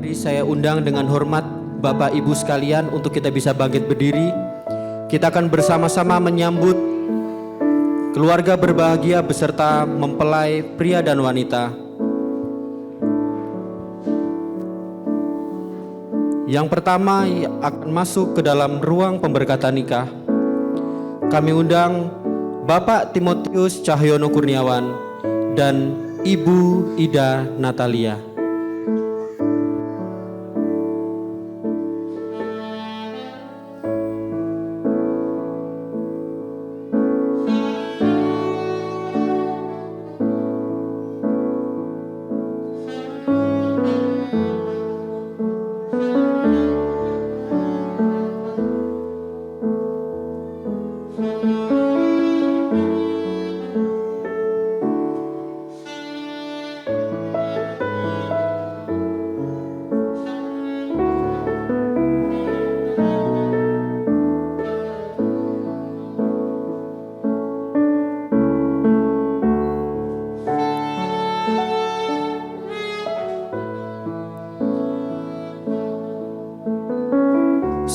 Mari saya undang dengan hormat Bapak Ibu sekalian untuk kita bisa bangkit berdiri. Kita akan bersama-sama menyambut keluarga berbahagia beserta mempelai pria dan wanita. Yang pertama akan masuk ke dalam ruang pemberkatan nikah. Kami undang Bapak Timotius Cahyono Kurniawan dan Ibu Ida Natalia.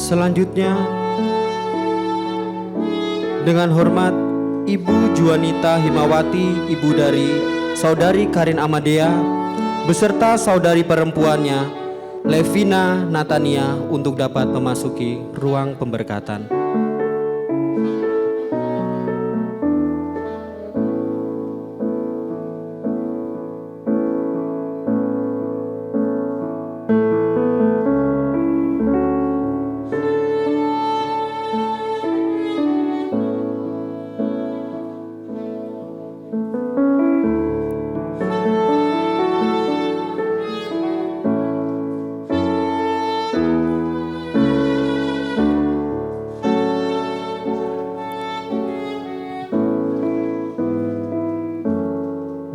Selanjutnya, dengan hormat Ibu Juanita Himawati, ibu dari Saudari Karin Amadea, beserta saudari perempuannya, Levina Natania, untuk dapat memasuki ruang pemberkatan.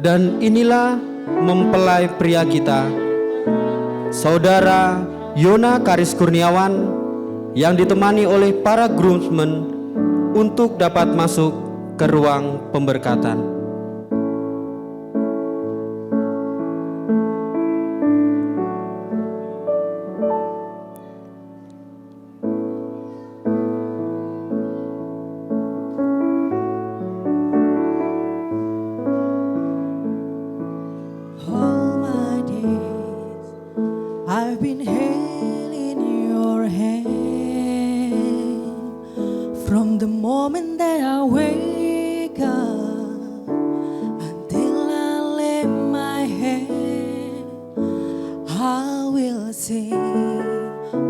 Dan inilah mempelai pria kita, Saudara Yona Karis Kurniawan, yang ditemani oleh para groomsmen untuk dapat masuk ke ruang pemberkatan. I've been held in your hand from the moment that I wake up until I lay my head. I will sing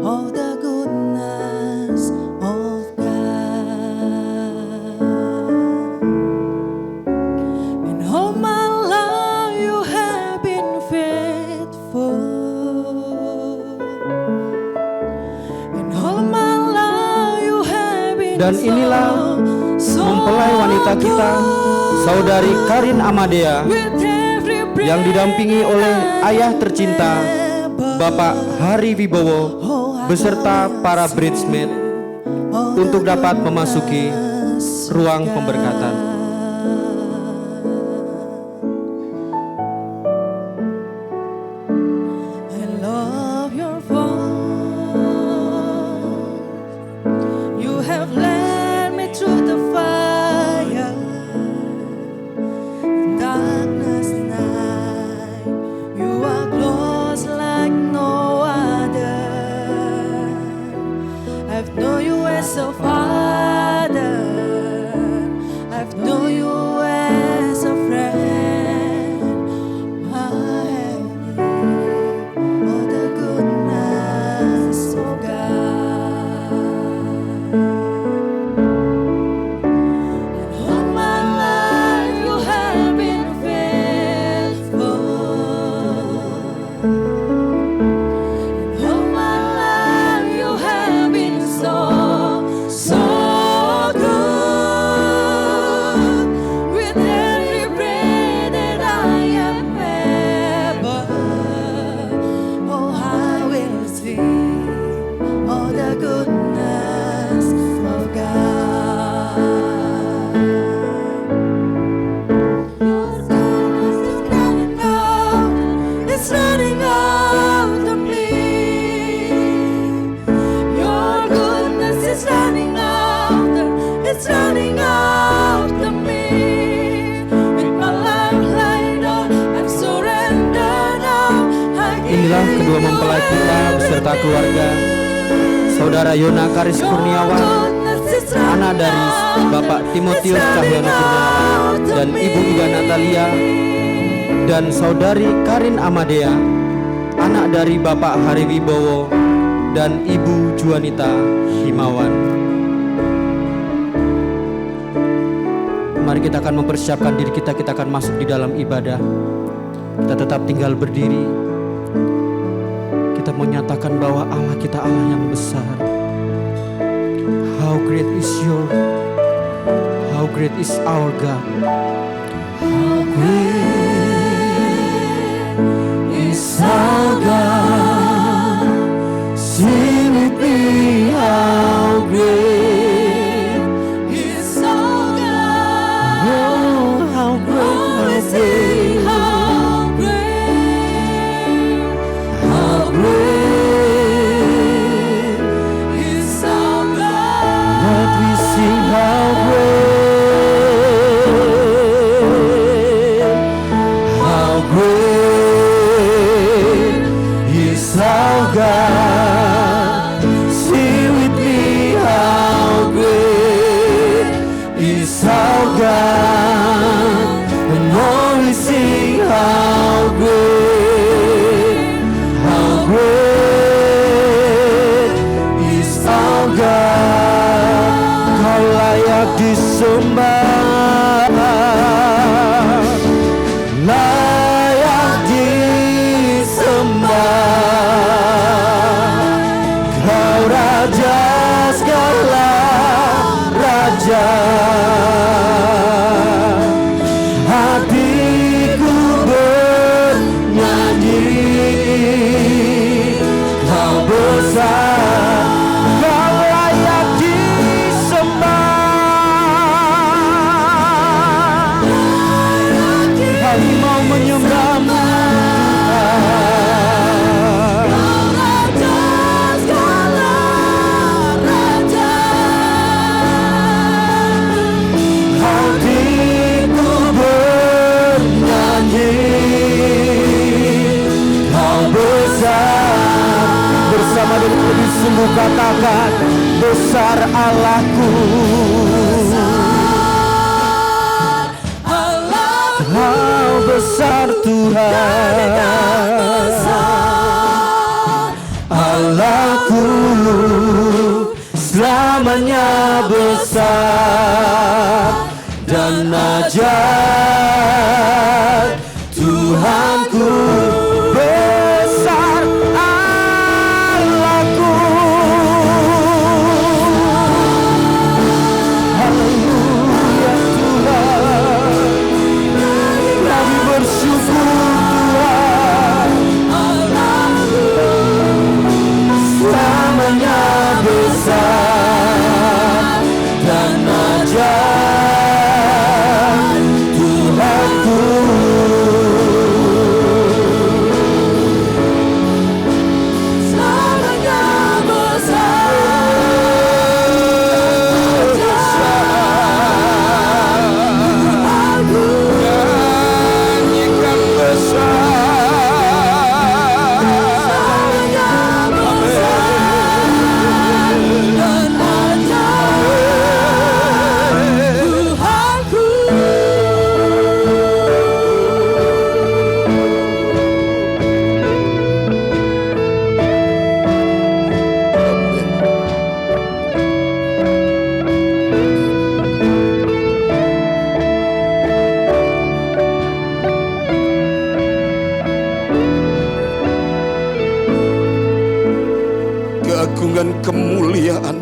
of the goodness of God, and all my life you have been faithful. Dan inilah mempelai wanita kita, Saudari Karin Amadea, yang didampingi oleh ayah tercinta Bapak Hari Wibowo beserta para bridesmaid untuk dapat memasuki ruang pemberkatan. So Father, I've known you as a friend. I have lived all the goodness of God, and all my life you have been faithful. And all my life you have been so good. With every breath that I am able, oh, I will sing all the goodness of God. Your goodness is running out, it's running out of me. Berkatilah kedua mempelai kita beserta keluarga, Saudara Yona Karis Kurniawan, anak dari Bapak Timotius Cahyono Kurniawan dan Ibu Ida Natalia, dan Saudari Karin Amadea, anak dari Bapak Hari Wibowo dan Ibu Juanita Himawan. Mari kita akan mempersiapkan diri kita akan masuk di dalam ibadah. Kita tetap tinggal berdiri. Kita menyatakan bahwa Allah kita Allah yang besar. How great is our God. How great is our God. Sing with me, how great is our God. Oh, how great is He. How great is our God. Let me sing how great is our God. Sing with me, how great is our God. And all we sing, how great is our God. Kau layak disembah, layak disembah. Kau Raja segala raja. Hatiku bernyanyi, Kau besar, Kau layak disembah. Kami mau menyembah-Mu, hatiku bernyanyi, Kau besar. Bersama dengan lebih sungguh katakan, besar Allahku. Kau besar Tuhan, Allahku selamanya besar dan ajaib. Tuhanku besar Allahku. Haleluya Tuhan, kami bersyukur Tuhan. Selamanya besar dan ajaib. Tuhanku selamanya besar. Tuhanku nyanyikan besar. Selamanya besar dan ajaib. Tuhanku. Keagungan, kemuliaan,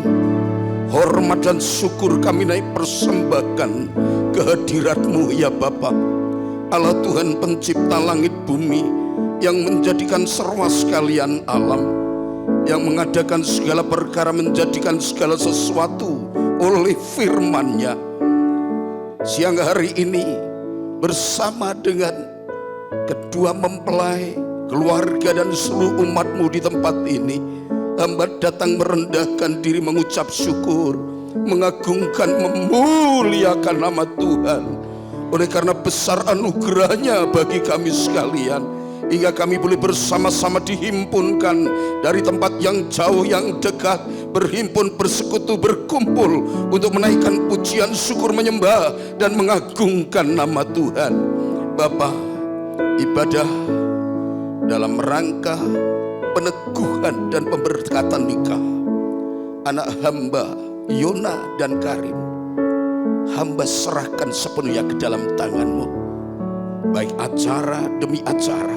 hormat dan syukur kami naik persembahkan kehadirat-Mu ya Bapa, Allah Tuhan pencipta langit bumi, yang menjadikan serwa sekalian alam, yang mengadakan segala perkara, menjadikan segala sesuatu oleh firman-Nya. Siang hari ini bersama dengan kedua mempelai, keluarga dan seluruh umat-Mu di tempat ini, hamba datang merendahkan diri, mengucap syukur, mengagungkan, memuliakan nama Tuhan. Oleh karena besar anugerahnya bagi kami sekalian, hingga kami boleh bersama-sama dihimpunkan dari tempat yang jauh yang dekat, berhimpun, bersekutu, berkumpul untuk menaikkan pujian, syukur, menyembah dan mengagungkan nama Tuhan. Bapa, ibadah dalam rangka peneguhan dan pemberkatan nikah anak hamba Yona dan Karin, hamba serahkan sepenuhnya ke dalam tangan-Mu. Baik acara demi acara,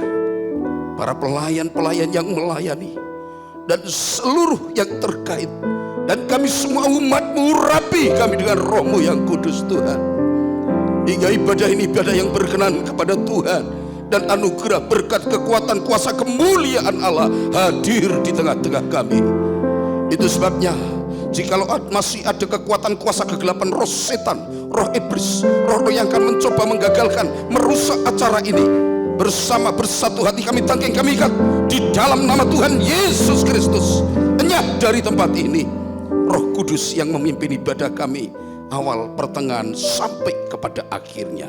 para pelayan-pelayan yang melayani, dan seluruh yang terkait, dan kami semua umat-Mu, urapi kami dengan Roh-Mu yang kudus Tuhan, hingga ibadah ini ibadah yang berkenan kepada Tuhan, dan anugerah, berkat, kekuatan, kuasa, kemuliaan Allah hadir di tengah-tengah kami. Itu sebabnya jikalau masih ada kekuatan, kuasa, kegelapan, roh setan, roh iblis, roh yang akan mencoba menggagalkan, merusak acara ini, bersatu hati kami tangking, kami ikat di dalam nama Tuhan Yesus Kristus. Enyah dari tempat ini Roh Kudus yang memimpin ibadah kami, awal, pertengahan, sampai kepada akhirnya.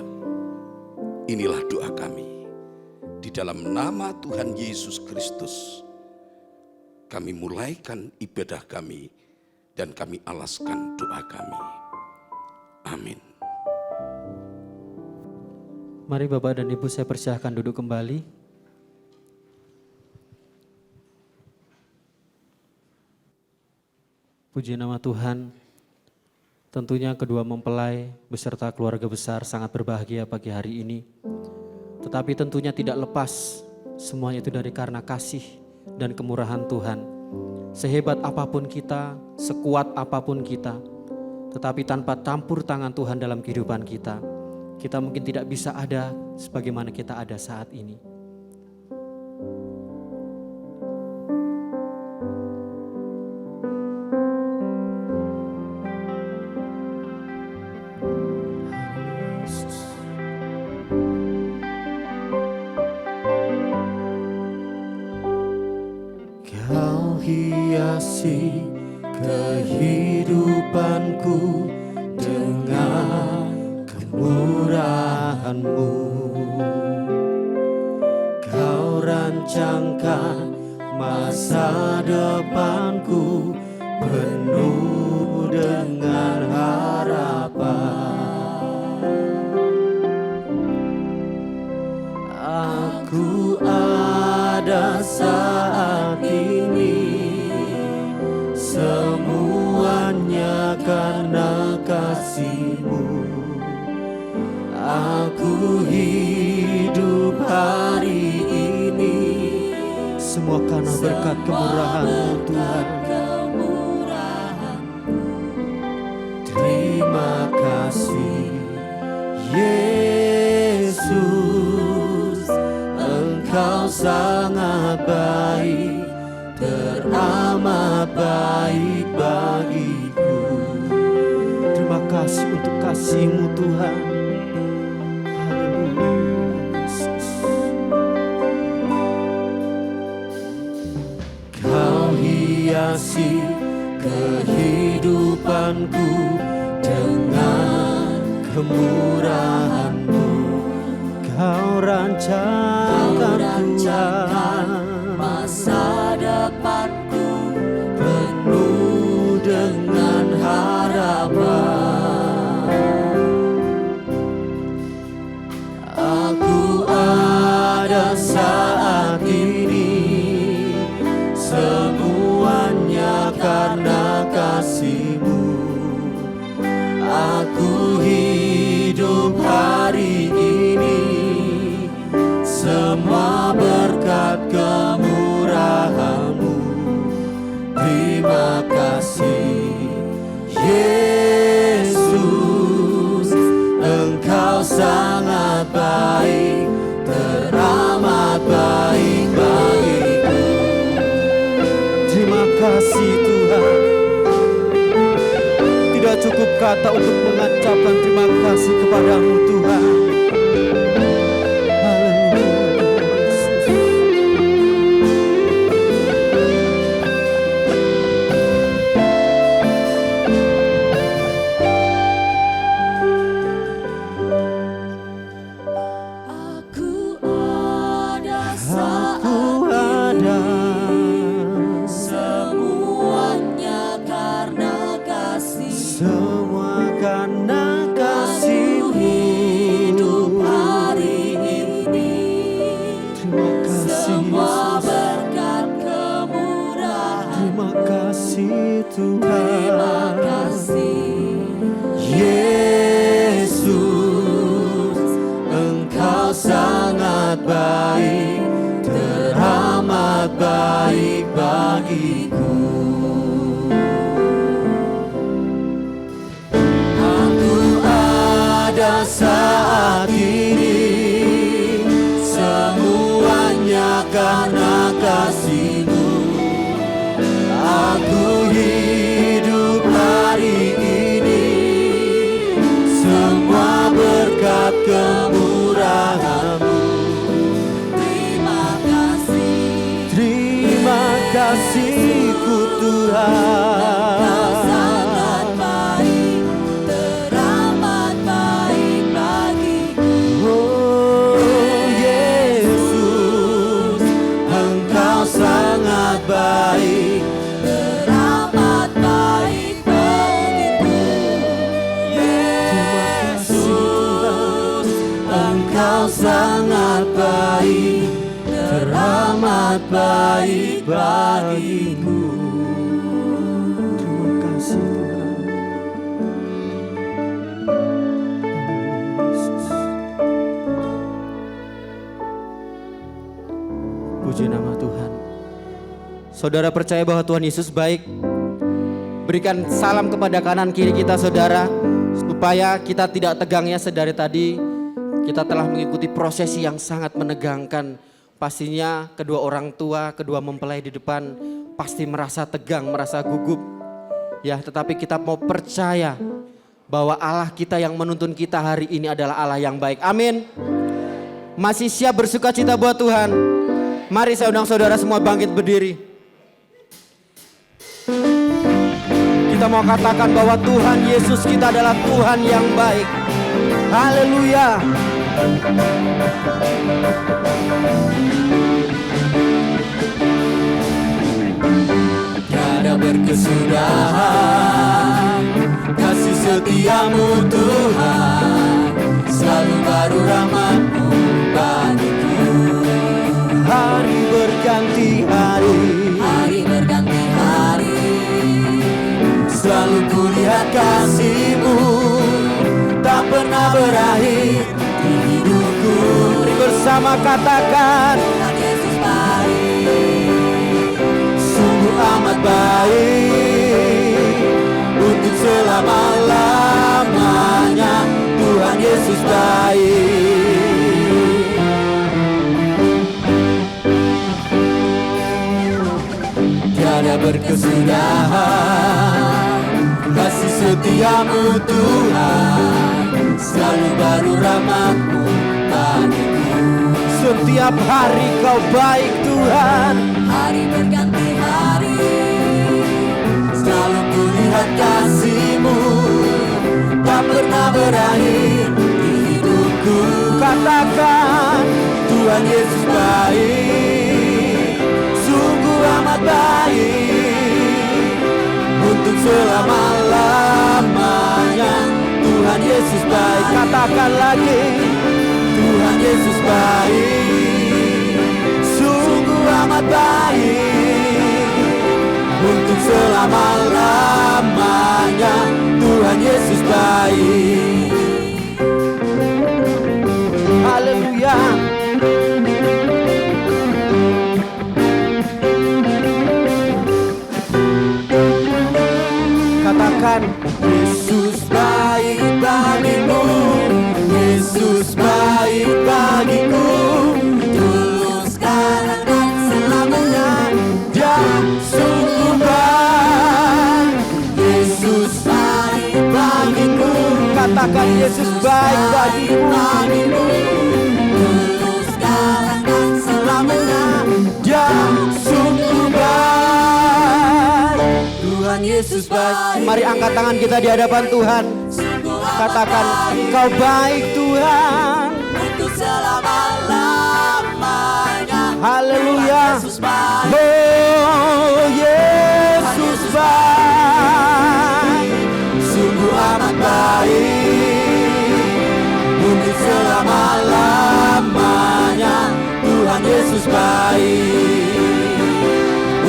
Inilah doa kami di dalam nama Tuhan Yesus Kristus. Kami mulaikan ibadah kami dan kami alaskan doa kami. Amin. Mari Bapak dan Ibu saya persilahkan duduk kembali. Puji nama Tuhan. Tentunya kedua mempelai beserta keluarga besar sangat berbahagia pagi hari ini. Tetapi tentunya tidak lepas semuanya itu dari karena kasih dan kemurahan Tuhan. Sehebat apapun kita, sekuat apapun kita, tetapi tanpa campur tangan Tuhan dalam kehidupan kita, kita mungkin tidak bisa ada sebagaimana kita ada saat ini. Kau hiasi kehidupanku dengan kemurahan-Mu. Kau rancangkan masa depanku penuh dengan harapan. Aku ada saat ini semuanya karena kasih-Mu. Aku hidup hari ini Semua karena berkat kemurahan-Mu Tuhan. Terima kasih Yesus, Engkau sangat baik, teramat baik bagiku. Terima kasih untuk kasih-Mu Tuhan. Kau hiasi kehidupanku dengan kemurahan-Mu. Kau rancangkan Tuhan masa depanku penuh dengan harapan. Aku ada saat ini semuanya karena kasih-Mu. Aku hidup hari ini semua berkat kemurahan-Mu. Terima kasih Yesus, Engkau sangat baik, teramat baik bagiku. Terima kasih Tuhan. Tidak cukup kata untuk mengucapkan terima kasih kepada-Mu Tuhan. Aku ada Semuanya karena kasih. semua karena Aku kasih-Mu. hidup hari ini. Terima kasih Semua Yesus. berkat kemurahan. Terima kasih Tuhan. Terima kasih. Yesus, Engkau sangat baik, teramat baik bagiku. Aku ada saat ini, semuanya karena kasih-Mu. Aku hidup hari ini, semua berkat kemurahan-Mu. Terima kasih. Terima kasih-Ku Tuhan. Kau sangat baik, teramat baik bagiku. Oh Yesus, Engkau sangat baik, Teramat baik bagiku. Yesus, Engkau sangat baik, teramat baik bagiku. Terima kasih Tuhan. Yesus. Puji nama Tuhan. Saudara percaya bahwa Tuhan Yesus baik? Berikan salam kepada kanan kiri kita saudara, supaya kita tidak tegangnya sedari tadi. Kita telah mengikuti prosesi yang sangat menegangkan. Pastinya kedua orang tua, kedua mempelai di depan pasti merasa tegang, merasa gugup. Ya, tetapi kita mau percaya bahwa Allah kita yang menuntun kita hari ini adalah Allah yang baik. Amin. Masih siap bersuka cita buat Tuhan? Mari saya undang saudara semua bangkit berdiri. Kita mau katakan bahwa Tuhan Yesus kita adalah Tuhan yang baik. Haleluya. Tiada berkesudahan kasih setia-Mu Tuhan, selalu baru rahmat-Mu bagiku. Hari berganti hari, Hari berganti hari. selalu kulihat kasih-Mu, tak pernah berakhir di hidupku. Mari bersama katakan, Tuhan Yesus baik. sungguh amat baik, untuk selama-lamanya Tuhan Yesus baik. Tiada berkesudahan kasih setia-Mu Tuhan, selalu baru rahmat-Mu bagiku. setiap hari Kau baik Tuhan. Hari berganti hari. Selalu kulihat kasih-Mu, tak pernah berakhir di hidupku. Katakan, Tuhan Yesus baik, sungguh amat baik, untuk selama-lamanya Tuhan Yesus baik. katakan lagi, Tuhan Yesus baik, sungguh amat baik, untuk selama-lamanya Tuhan Yesus baik. haleluya. Katakan, Yesus baik bagimu, Yesus baik bagiku, dulu sekarang dan selamanya Dia sungguh baik. Yesus baik bagiku, katakan Yesus baik bagimu. dulu sekarang dan selamanya Dia sungguh baik. Tuhan Yesus baik. Mari angkat tangan kita di hadapan Tuhan. Katakan, Kau baik Tuhan. Untuk selama-lamanya Haleluya. Yesus baik. Oh, Yesus baik. Sungguh amat baik. Untuk selama-lamanya Tuhan Yesus baik.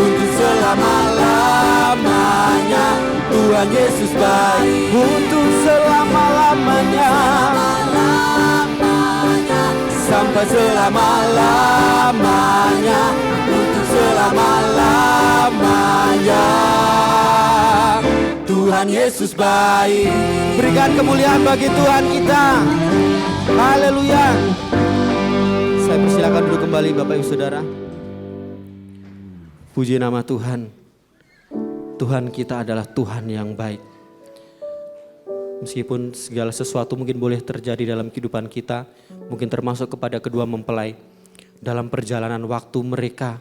Untuk selama-lamanya Tuhan Yesus baik. Untuk selama-lamanya, sampai selama-lamanya, untuk selama-lamanya Tuhan Yesus baik. berikan kemuliaan bagi Tuhan kita. Haleluya. Saya persilakan duduk kembali Bapak Ibu Saudara. Puji nama Tuhan. Tuhan kita adalah Tuhan yang baik. Meskipun segala sesuatu mungkin boleh terjadi dalam kehidupan kita, mungkin termasuk kepada kedua mempelai dalam perjalanan waktu mereka,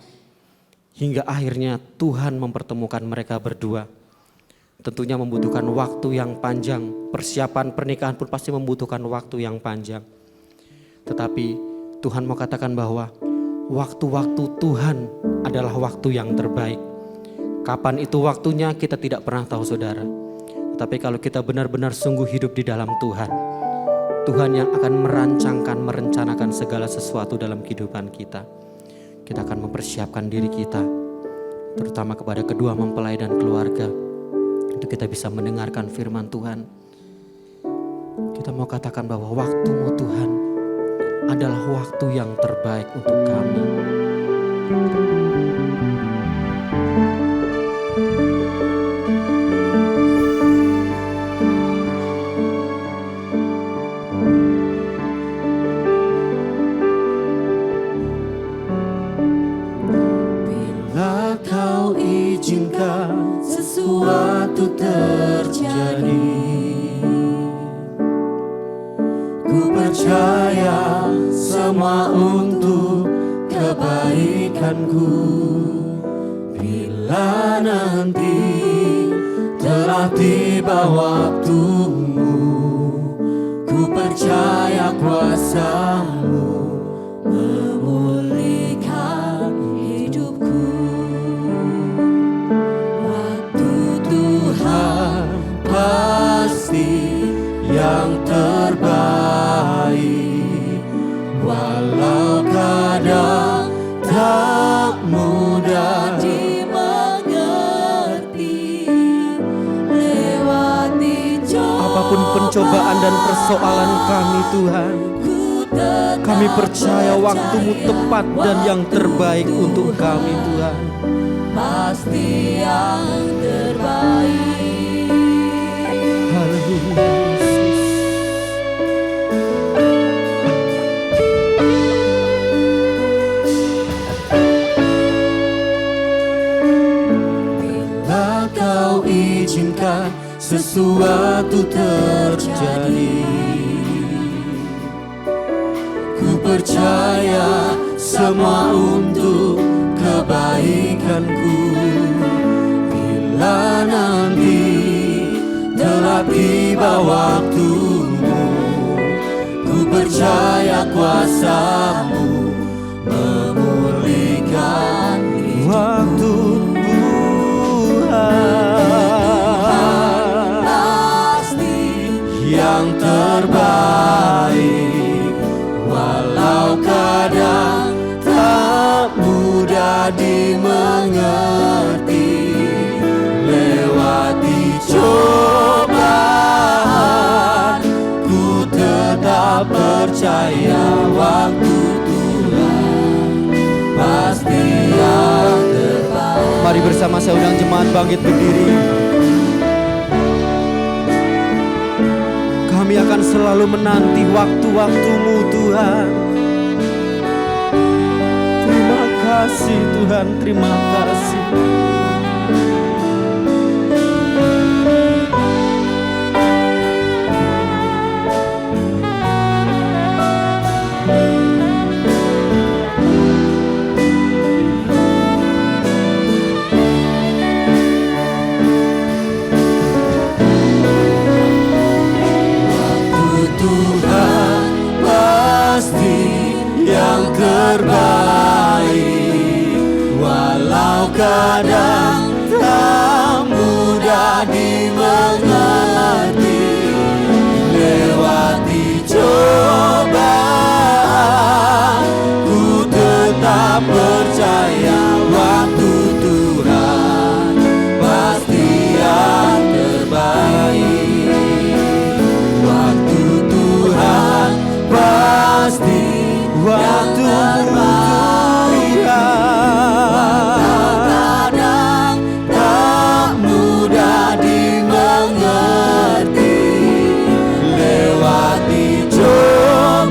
hingga akhirnya Tuhan mempertemukan mereka berdua. Tentunya membutuhkan waktu yang panjang, persiapan pernikahan pun pasti membutuhkan waktu yang panjang. Tetapi Tuhan mau katakan bahwa waktu-waktu Tuhan adalah waktu yang terbaik. Kapan itu waktunya kita tidak pernah tahu saudara. Tapi kalau kita benar-benar sungguh hidup di dalam Tuhan, Tuhan yang akan merancangkan, merencanakan segala sesuatu dalam kehidupan kita. Kita akan mempersiapkan diri kita, terutama kepada kedua mempelai dan keluarga, untuk kita bisa mendengarkan firman Tuhan. Kita mau katakan bahwa waktumu Tuhan adalah waktu yang terbaik untuk kami. Izinkan sesuatu terjadi. Ku percaya semua untuk kebaikanku. Bila nanti telah tiba waktumu, ku percaya kuasa-Mu memulihkan hidupku. Pasti yang terbaik, walau kadang tak mudah dimengerti. Lewati Apapun pencobaan dan persoalan kami Tuhan, kami percaya waktu-Mu tepat dan yang terbaik untuk kami Tuhan. pasti yang terbaik. Haleluya Yesus. Bila Kau izinkan sesuatu terjadi, ku percaya semua untuk kebaikanku. Bila nanti telah tiba waktumu, ku percaya kuasa-Mu memulihkan Waktu Tuhan pasti yang terbaik, walau kadang tak mudah dimengerti. Lewati cobaan, ku tetap percaya waktu Tuhan pasti yang terbaik. Mari bersama saya undang jemaat bangkit berdiri. Kami akan selalu menanti waktu-waktu-Mu Tuhan. Terima kasih Tuhan, terima kasih. Tuhan pasti yang terbaik, kadang tak mudah dimengerti, lewati cobaan ku tetap percaya waktu Tuhan pasti yang terbaik. Waktu Tuhan pasti yang terbaik. Kadang tak mudah dimengerti, lewati cobaan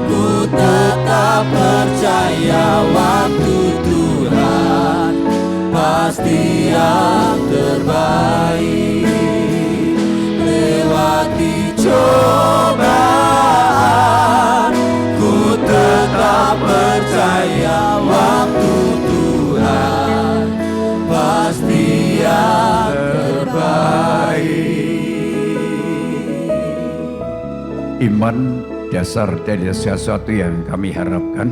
ku tetap percaya waktu Tuhan pasti yang terbaik. Lewati cobaan ku tetap percaya waktu Tuhan pasti yang terbaik. Iman dasar dari sesuatu yang kami harapkan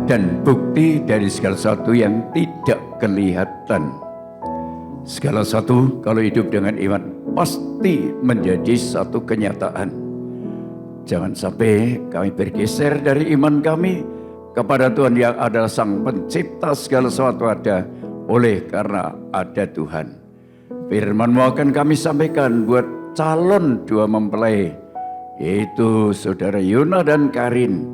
dan bukti dari segala sesuatu yang tidak kelihatan. Segala sesuatu kalau hidup dengan iman pasti menjadi satu kenyataan. Jangan sampai kami bergeser dari iman kami kepada Tuhan yang adalah Sang Pencipta segala sesuatu ada oleh karena ada Tuhan. Firman-Mu akan kami sampaikan buat calon dua mempelai, yaitu saudara Yona dan Karin,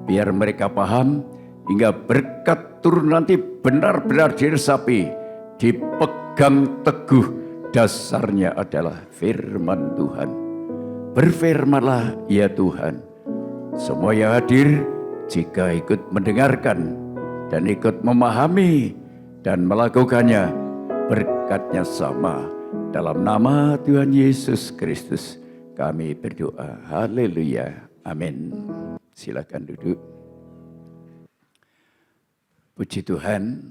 biar mereka paham hingga berkat turun nanti benar-benar diresapi, dipegang teguh. Dasarnya adalah firman Tuhan. Berfirmanlah ya Tuhan. Semua yang hadir jika ikut mendengarkan dan ikut memahami dan melakukannya, berkatnya sama. Dalam nama Tuhan Yesus Kristus kami berdoa. Haleluya. Amin. Silakan duduk. Puji Tuhan.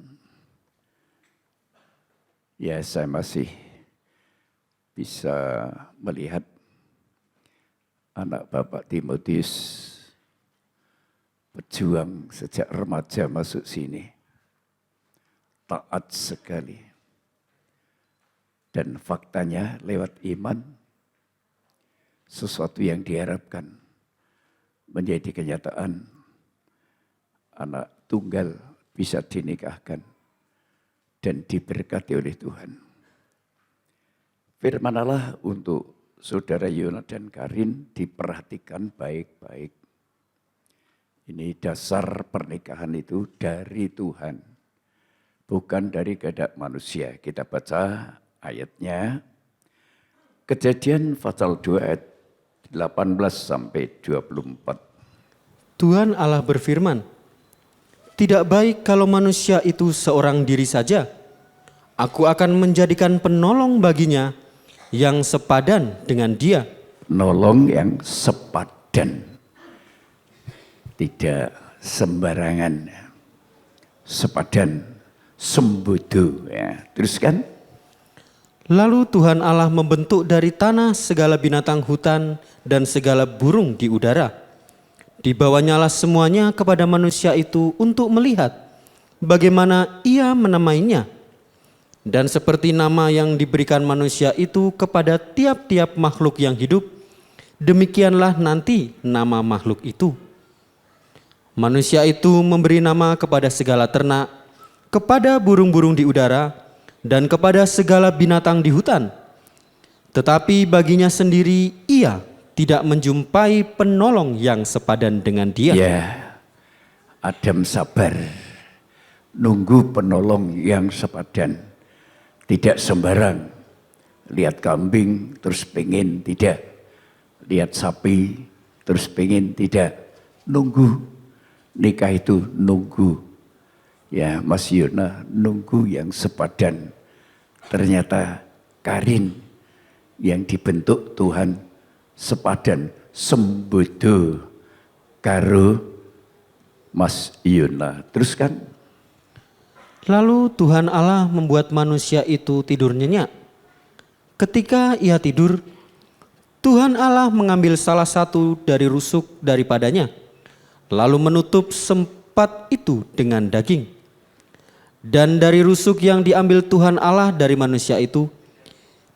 Ya, saya masih bisa melihat anak Bapak Timotius berjuang sejak remaja masuk sini. Taat sekali. Dan faktanya lewat iman, sesuatu yang diharapkan menjadi kenyataan. Anak tunggal bisa dinikahkan dan diberkati oleh Tuhan. Firman Allah untuk saudara Yona dan Karin diperhatikan baik-baik. Ini dasar pernikahan itu dari Tuhan, bukan dari kehendak manusia. Kita baca ayatnya, Kejadian pasal 2 ayat 18 sampai 24. Tuhan Allah berfirman, "Tidak baik kalau manusia itu seorang diri saja. Aku akan menjadikan penolong baginya yang sepadan dengan dia." Nolong yang sepadan, tidak sembarangan, sepadan, sembudu. Ya, teruskan. Lalu Tuhan Allah membentuk dari tanah segala binatang hutan dan segala burung di udara. Dibawanyalah semuanya kepada manusia itu untuk melihat bagaimana ia menamainya. Dan seperti nama yang diberikan manusia itu kepada tiap-tiap makhluk yang hidup, demikianlah nanti nama makhluk itu. Manusia itu memberi nama kepada segala ternak, kepada burung-burung di udara, dan kepada segala binatang di hutan. Tetapi baginya sendiri ia tidak menjumpai penolong yang sepadan dengan dia. Ya, Adam sabar, nunggu penolong yang sepadan. Tidak sembarang, lihat kambing terus pengen, tidak. Lihat sapi terus pengen, tidak. Nunggu, nikah itu nunggu. Ya, Mas Yona nunggu yang sepadan. Ternyata Karin yang dibentuk Tuhan sepadan, sembodo karo Mas Yona. Teruskan. Lalu Tuhan Allah membuat manusia itu tidur nyenyak. Ketika ia tidur, Tuhan Allah mengambil salah satu dari rusuk daripadanya, lalu menutup tempat itu dengan daging. Dan dari rusuk yang diambil Tuhan Allah dari manusia itu,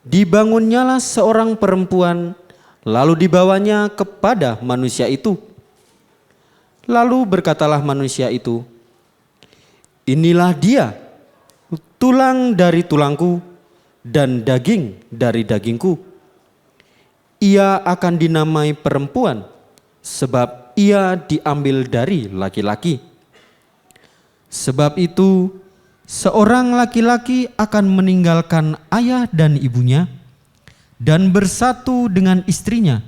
dibangunnyalah seorang perempuan, lalu dibawanya kepada manusia itu. Lalu berkatalah manusia itu, inilah dia, tulang dari tulangku dan daging dari dagingku. Ia akan dinamai perempuan, sebab ia diambil dari laki-laki. Sebab itu, seorang laki-laki akan meninggalkan ayah dan ibunya dan bersatu dengan istrinya,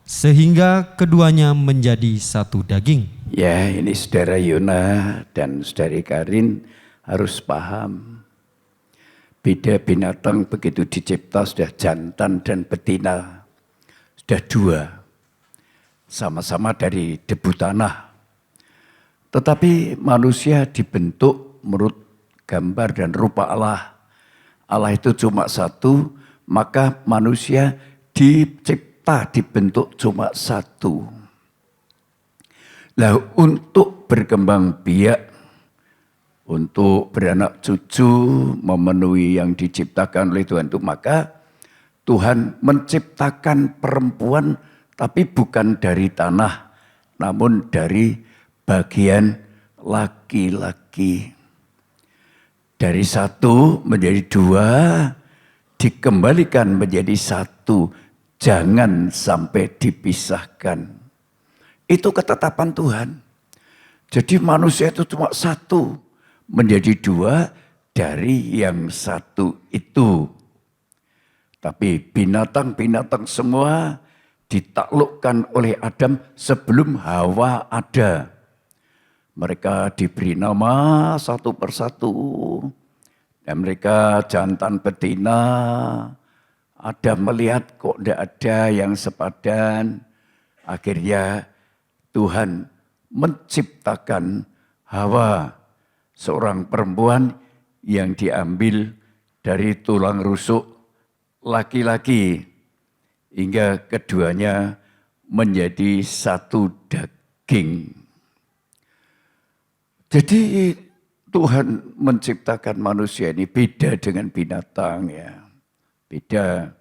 sehingga keduanya menjadi satu daging. Ya, ini saudara Yona dan saudari Karin harus paham. Beda binatang begitu dicipta sudah jantan dan betina. Sudah dua. Sama-sama dari debu tanah. Tetapi manusia dibentuk menurut gambar dan rupa Allah. Allah itu cuma satu, maka manusia dibentuk cuma satu. Lah untuk berkembang biak, untuk beranak cucu, memenuhi yang diciptakan oleh Tuhan itu, maka Tuhan menciptakan perempuan tapi bukan dari tanah, namun dari bagian laki-laki. Dari satu menjadi dua, dikembalikan menjadi satu. Jangan sampai dipisahkan. Itu ketetapan Tuhan. Jadi manusia itu cuma satu, menjadi dua dari yang satu itu. Tapi binatang-binatang semua ditaklukkan oleh Adam sebelum Hawa ada. Mereka diberi nama satu persatu. Dan mereka jantan betina. Adam melihat kok tidak ada yang sepadan. Akhirnya Tuhan menciptakan Hawa, seorang perempuan yang diambil dari tulang rusuk laki-laki, hingga keduanya menjadi satu daging. Jadi Tuhan menciptakan manusia ini beda dengan binatang, ya. Beda.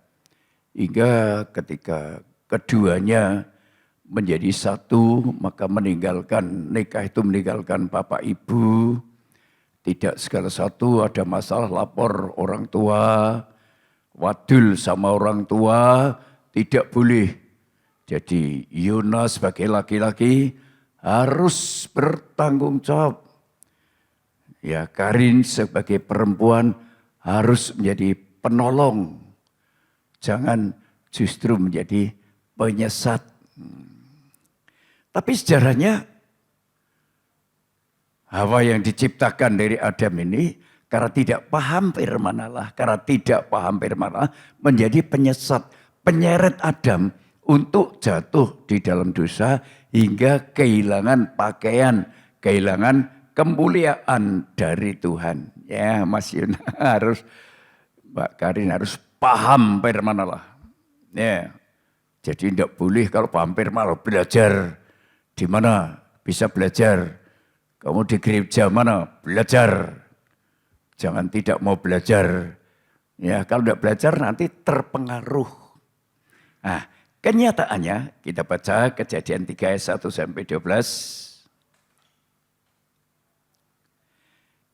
Hingga ketika keduanya menjadi satu, maka meninggalkan nikah itu meninggalkan bapak ibu. Tidak segala satu ada masalah lapor orang tua, wadul sama orang tua, tidak boleh. Jadi Yona sebagai laki-laki harus bertanggung jawab. Ya, Karin sebagai perempuan harus menjadi penolong. Jangan justru menjadi penyesat. Tapi sejarahnya Hawa yang diciptakan dari Adam ini karena tidak paham firman Allah, menjadi penyesat, penyeret Adam untuk jatuh di dalam dosa hingga kehilangan pakaian, kehilangan kemuliaan dari Tuhan. Ya, Mas Yuna harus, Mbak Karin harus paham firman Allah. Ya, jadi tidak boleh kalau paham firman Allah belajar. Di mana bisa belajar? Kamu di gereja mana? Belajar. Jangan tidak mau belajar. Ya, kalau tidak belajar nanti terpengaruh. Nah, kenyataannya kita baca Kejadian 3 ayat 1 sampai 12.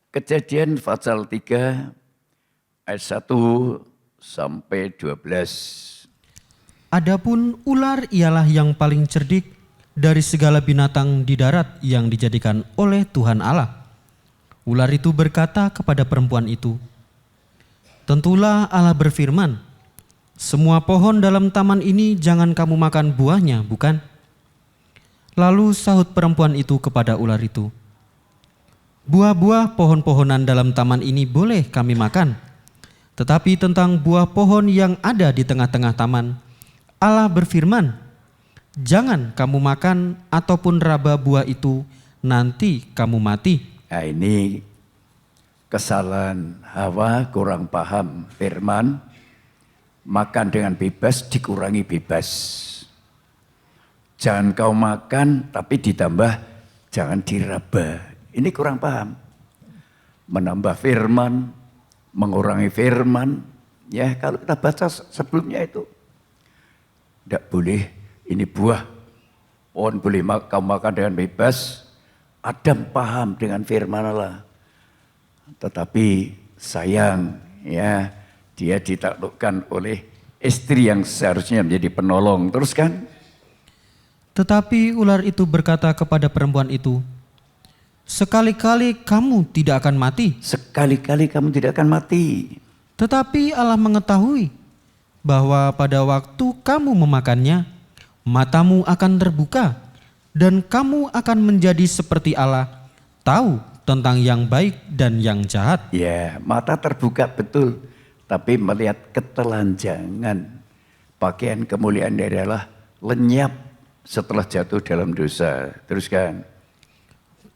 Kejadian pasal 3 ayat 1 sampai 12. Adapun ular ialah yang paling cerdik dari segala binatang di darat yang dijadikan oleh Tuhan Allah. Ular itu berkata kepada perempuan itu, tentulah Allah berfirman, semua pohon dalam taman ini jangan kamu makan buahnya, bukan? Lalu sahut perempuan itu kepada ular itu, buah-buah pohon-pohonan dalam taman ini boleh kami makan, tetapi tentang buah pohon yang ada di tengah-tengah taman, Allah berfirman, jangan kamu makan ataupun raba buah itu, nanti kamu mati. Nah, ini kesalahan Hawa, kurang paham firman, makan dengan bebas dikurangi bebas. Jangan kau makan tapi ditambah jangan diraba. Ini kurang paham. Menambah firman, mengurangi firman. Ya kalau kita baca sebelumnya itu. Tidak boleh, ini buah. Pohon boleh kamu makan dengan bebas. Adam paham dengan firman Allah. Tetapi sayang ya, dia ditaklukkan oleh istri yang seharusnya menjadi penolong. Terus kan? Tetapi ular itu berkata kepada perempuan itu, "Sekali-kali kamu tidak akan mati." Sekali-kali kamu tidak akan mati. Tetapi Allah mengetahui bahwa pada waktu kamu memakannya, matamu akan terbuka dan kamu akan menjadi seperti Allah, tahu tentang yang baik dan yang jahat. Ya, mata terbuka betul, tapi melihat ketelanjangan. Pakaian kemuliaan dari Allah lenyap setelah jatuh dalam dosa. Teruskan.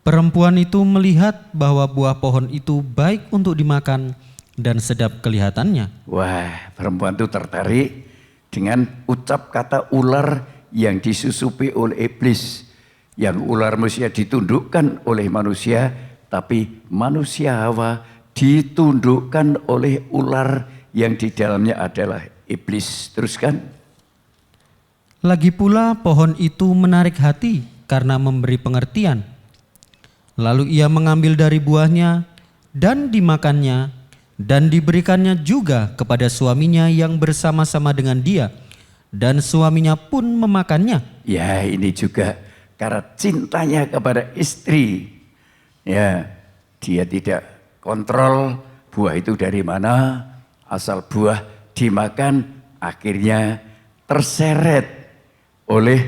Perempuan itu melihat bahwa buah pohon itu baik untuk dimakan dan sedap kelihatannya. Wah, perempuan itu tertarik dengan ucap kata ular yang disusupi oleh iblis. Yang ular manusia ditundukkan oleh manusia, tapi manusia Hawa ditundukkan oleh ular yang di dalamnya adalah iblis. Teruskan. Lagi pula pohon itu menarik hati karena memberi pengertian. Lalu ia mengambil dari buahnya dan dimakannya dan diberikannya juga kepada suaminya yang bersama-sama dengan dia. Dan suaminya pun memakannya. Ya, ini juga karena cintanya kepada istri. Ya, dia tidak kontrol buah itu dari mana, asal buah dimakan akhirnya terseret oleh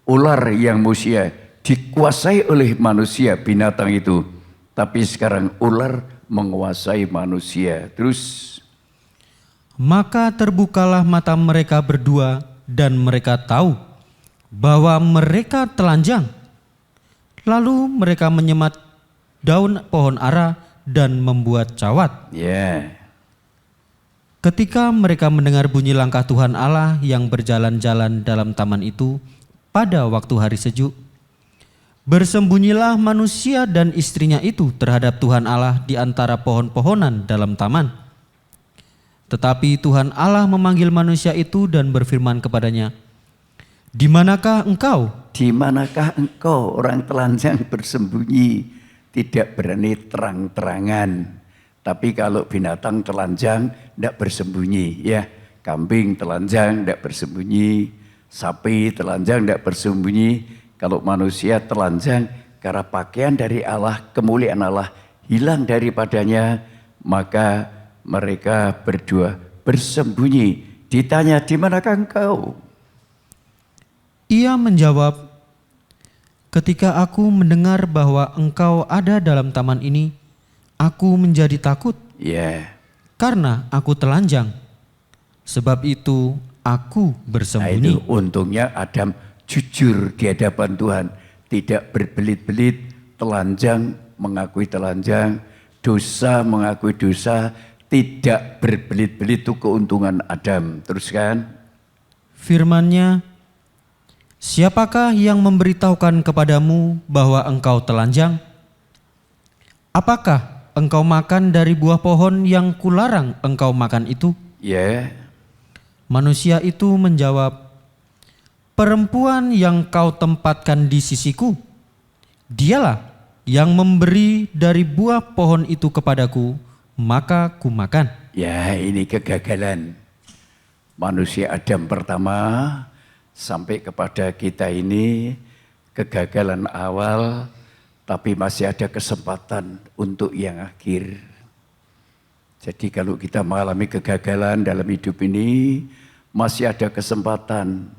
ular yang manusia, dikuasai oleh manusia binatang itu. Tapi sekarang ular menguasai manusia. Terus. Maka terbukalah mata mereka berdua dan mereka tahu bahwa mereka telanjang. Lalu mereka menyemat daun pohon ara dan membuat cawat. Ya. Ketika mereka mendengar bunyi langkah Tuhan Allah yang berjalan-jalan dalam taman itu pada waktu hari sejuk, bersembunyilah manusia dan istrinya itu terhadap Tuhan Allah di antara pohon-pohonan dalam taman. Tetapi Tuhan Allah memanggil manusia itu dan berfirman kepadanya, "Di manakah engkau?" Di manakah engkau? Orang telanjang bersembunyi, tidak berani terang-terangan. Tapi kalau binatang telanjang tidak bersembunyi, ya. Kambing telanjang tidak bersembunyi, sapi telanjang tidak bersembunyi. Kalau manusia telanjang karena pakaian dari Allah, kemuliaan Allah hilang daripadanya, maka mereka berdua bersembunyi. Ditanya, "Di manakah engkau?" Ia menjawab, "Ketika aku mendengar bahwa engkau ada dalam taman ini, aku menjadi takut Ya. karena aku telanjang. Sebab itu aku Nah, bersembunyi." itu untungnya Adam jujur di hadapan Tuhan, tidak berbelit-belit, telanjang mengakui telanjang, dosa mengakui dosa, tidak berbelit-belit. Itu keuntungan Adam. Teruskan. Firman-Nya, "Siapakah yang memberitahukan kepadamu bahwa engkau telanjang? Apakah engkau makan dari buah pohon yang kularang engkau makan itu?" Ya. Manusia itu menjawab, "Perempuan yang kau tempatkan di sisiku, dialah yang memberi dari buah pohon itu kepadaku, maka kumakan." Ya, ini kegagalan manusia Adam pertama sampai kepada kita ini, kegagalan awal, tapi masih ada kesempatan untuk yang akhir. Jadi kalau kita mengalami kegagalan dalam hidup ini, masih ada kesempatan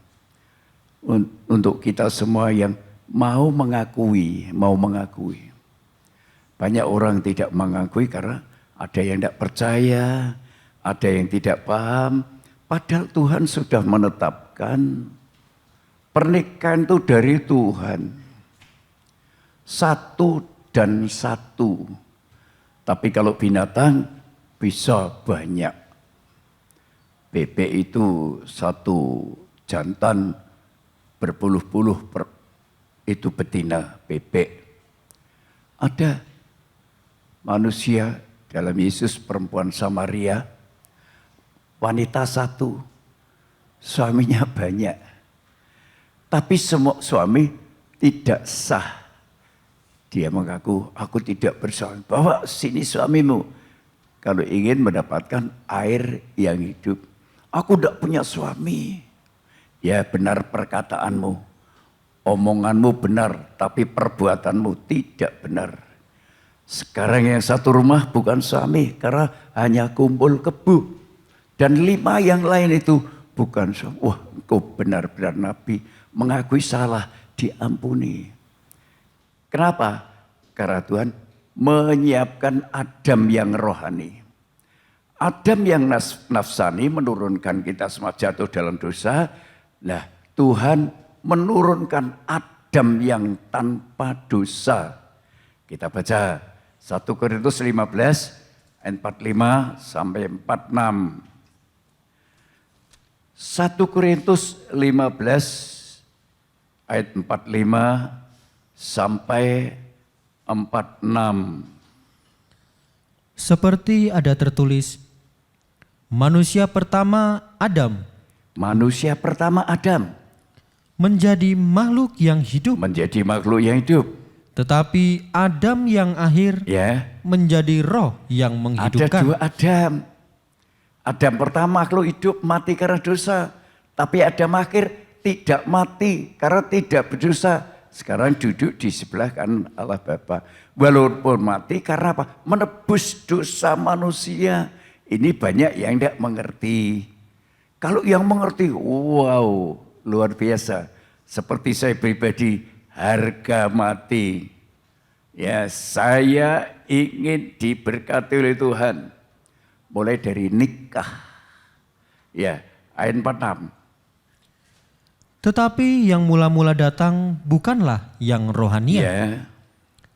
untuk kita semua yang mau mengakui. Banyak orang tidak mengakui karena ada yang tidak percaya, ada yang tidak paham. Padahal Tuhan sudah menetapkan pernikahan itu dari Tuhan. Satu dan satu. Tapi kalau binatang bisa banyak. Bebek itu satu jantan berpuluh-puluh itu betina bebek. Ada manusia dalam Yesus, perempuan Samaria, wanita satu, suaminya banyak. Tapi semua suami tidak sah. Dia mengaku, aku tidak bersuami. Bawa sini suamimu. Kalau ingin mendapatkan air yang hidup. Aku tidak punya suami. Ya benar perkataanmu. Omonganmu benar, tapi perbuatanmu tidak benar. Sekarang yang satu rumah bukan suami, karena hanya kumpul kebu. Dan 5 yang lain itu bukan suami. Wah, engkau benar-benar nabi. Mengakui salah, diampuni. Kenapa? Karena Tuhan menyiapkan Adam yang rohani. Adam yang nafsani menurunkan kita semua jatuh dalam dosa. Nah, Tuhan menurunkan Adam yang tanpa dosa. Kita baca 1 Korintus 15 ayat 45 sampai 46. 1 Korintus 15 ayat 45 sampai 46. Seperti ada tertulis, manusia pertama Adam Manusia pertama Adam menjadi makhluk yang hidup, menjadi makhluk yang hidup. tetapi Adam yang akhir Ya, menjadi roh yang ada menghidupkan. 2 Adam. Adam pertama makhluk hidup mati karena dosa. Tapi Adam akhir tidak mati karena tidak berdosa. Sekarang duduk di sebelah kanan Allah Bapa. Walaupun mati karena apa? Menebus dosa manusia. Ini banyak yang tidak mengerti. Kalau yang mengerti, wow, luar biasa. Seperti saya pribadi, harga mati. Ya, saya ingin diberkati oleh Tuhan. Mulai dari nikah. Ya, ayat 46. Tetapi yang mula-mula datang bukanlah yang rohania, Ya,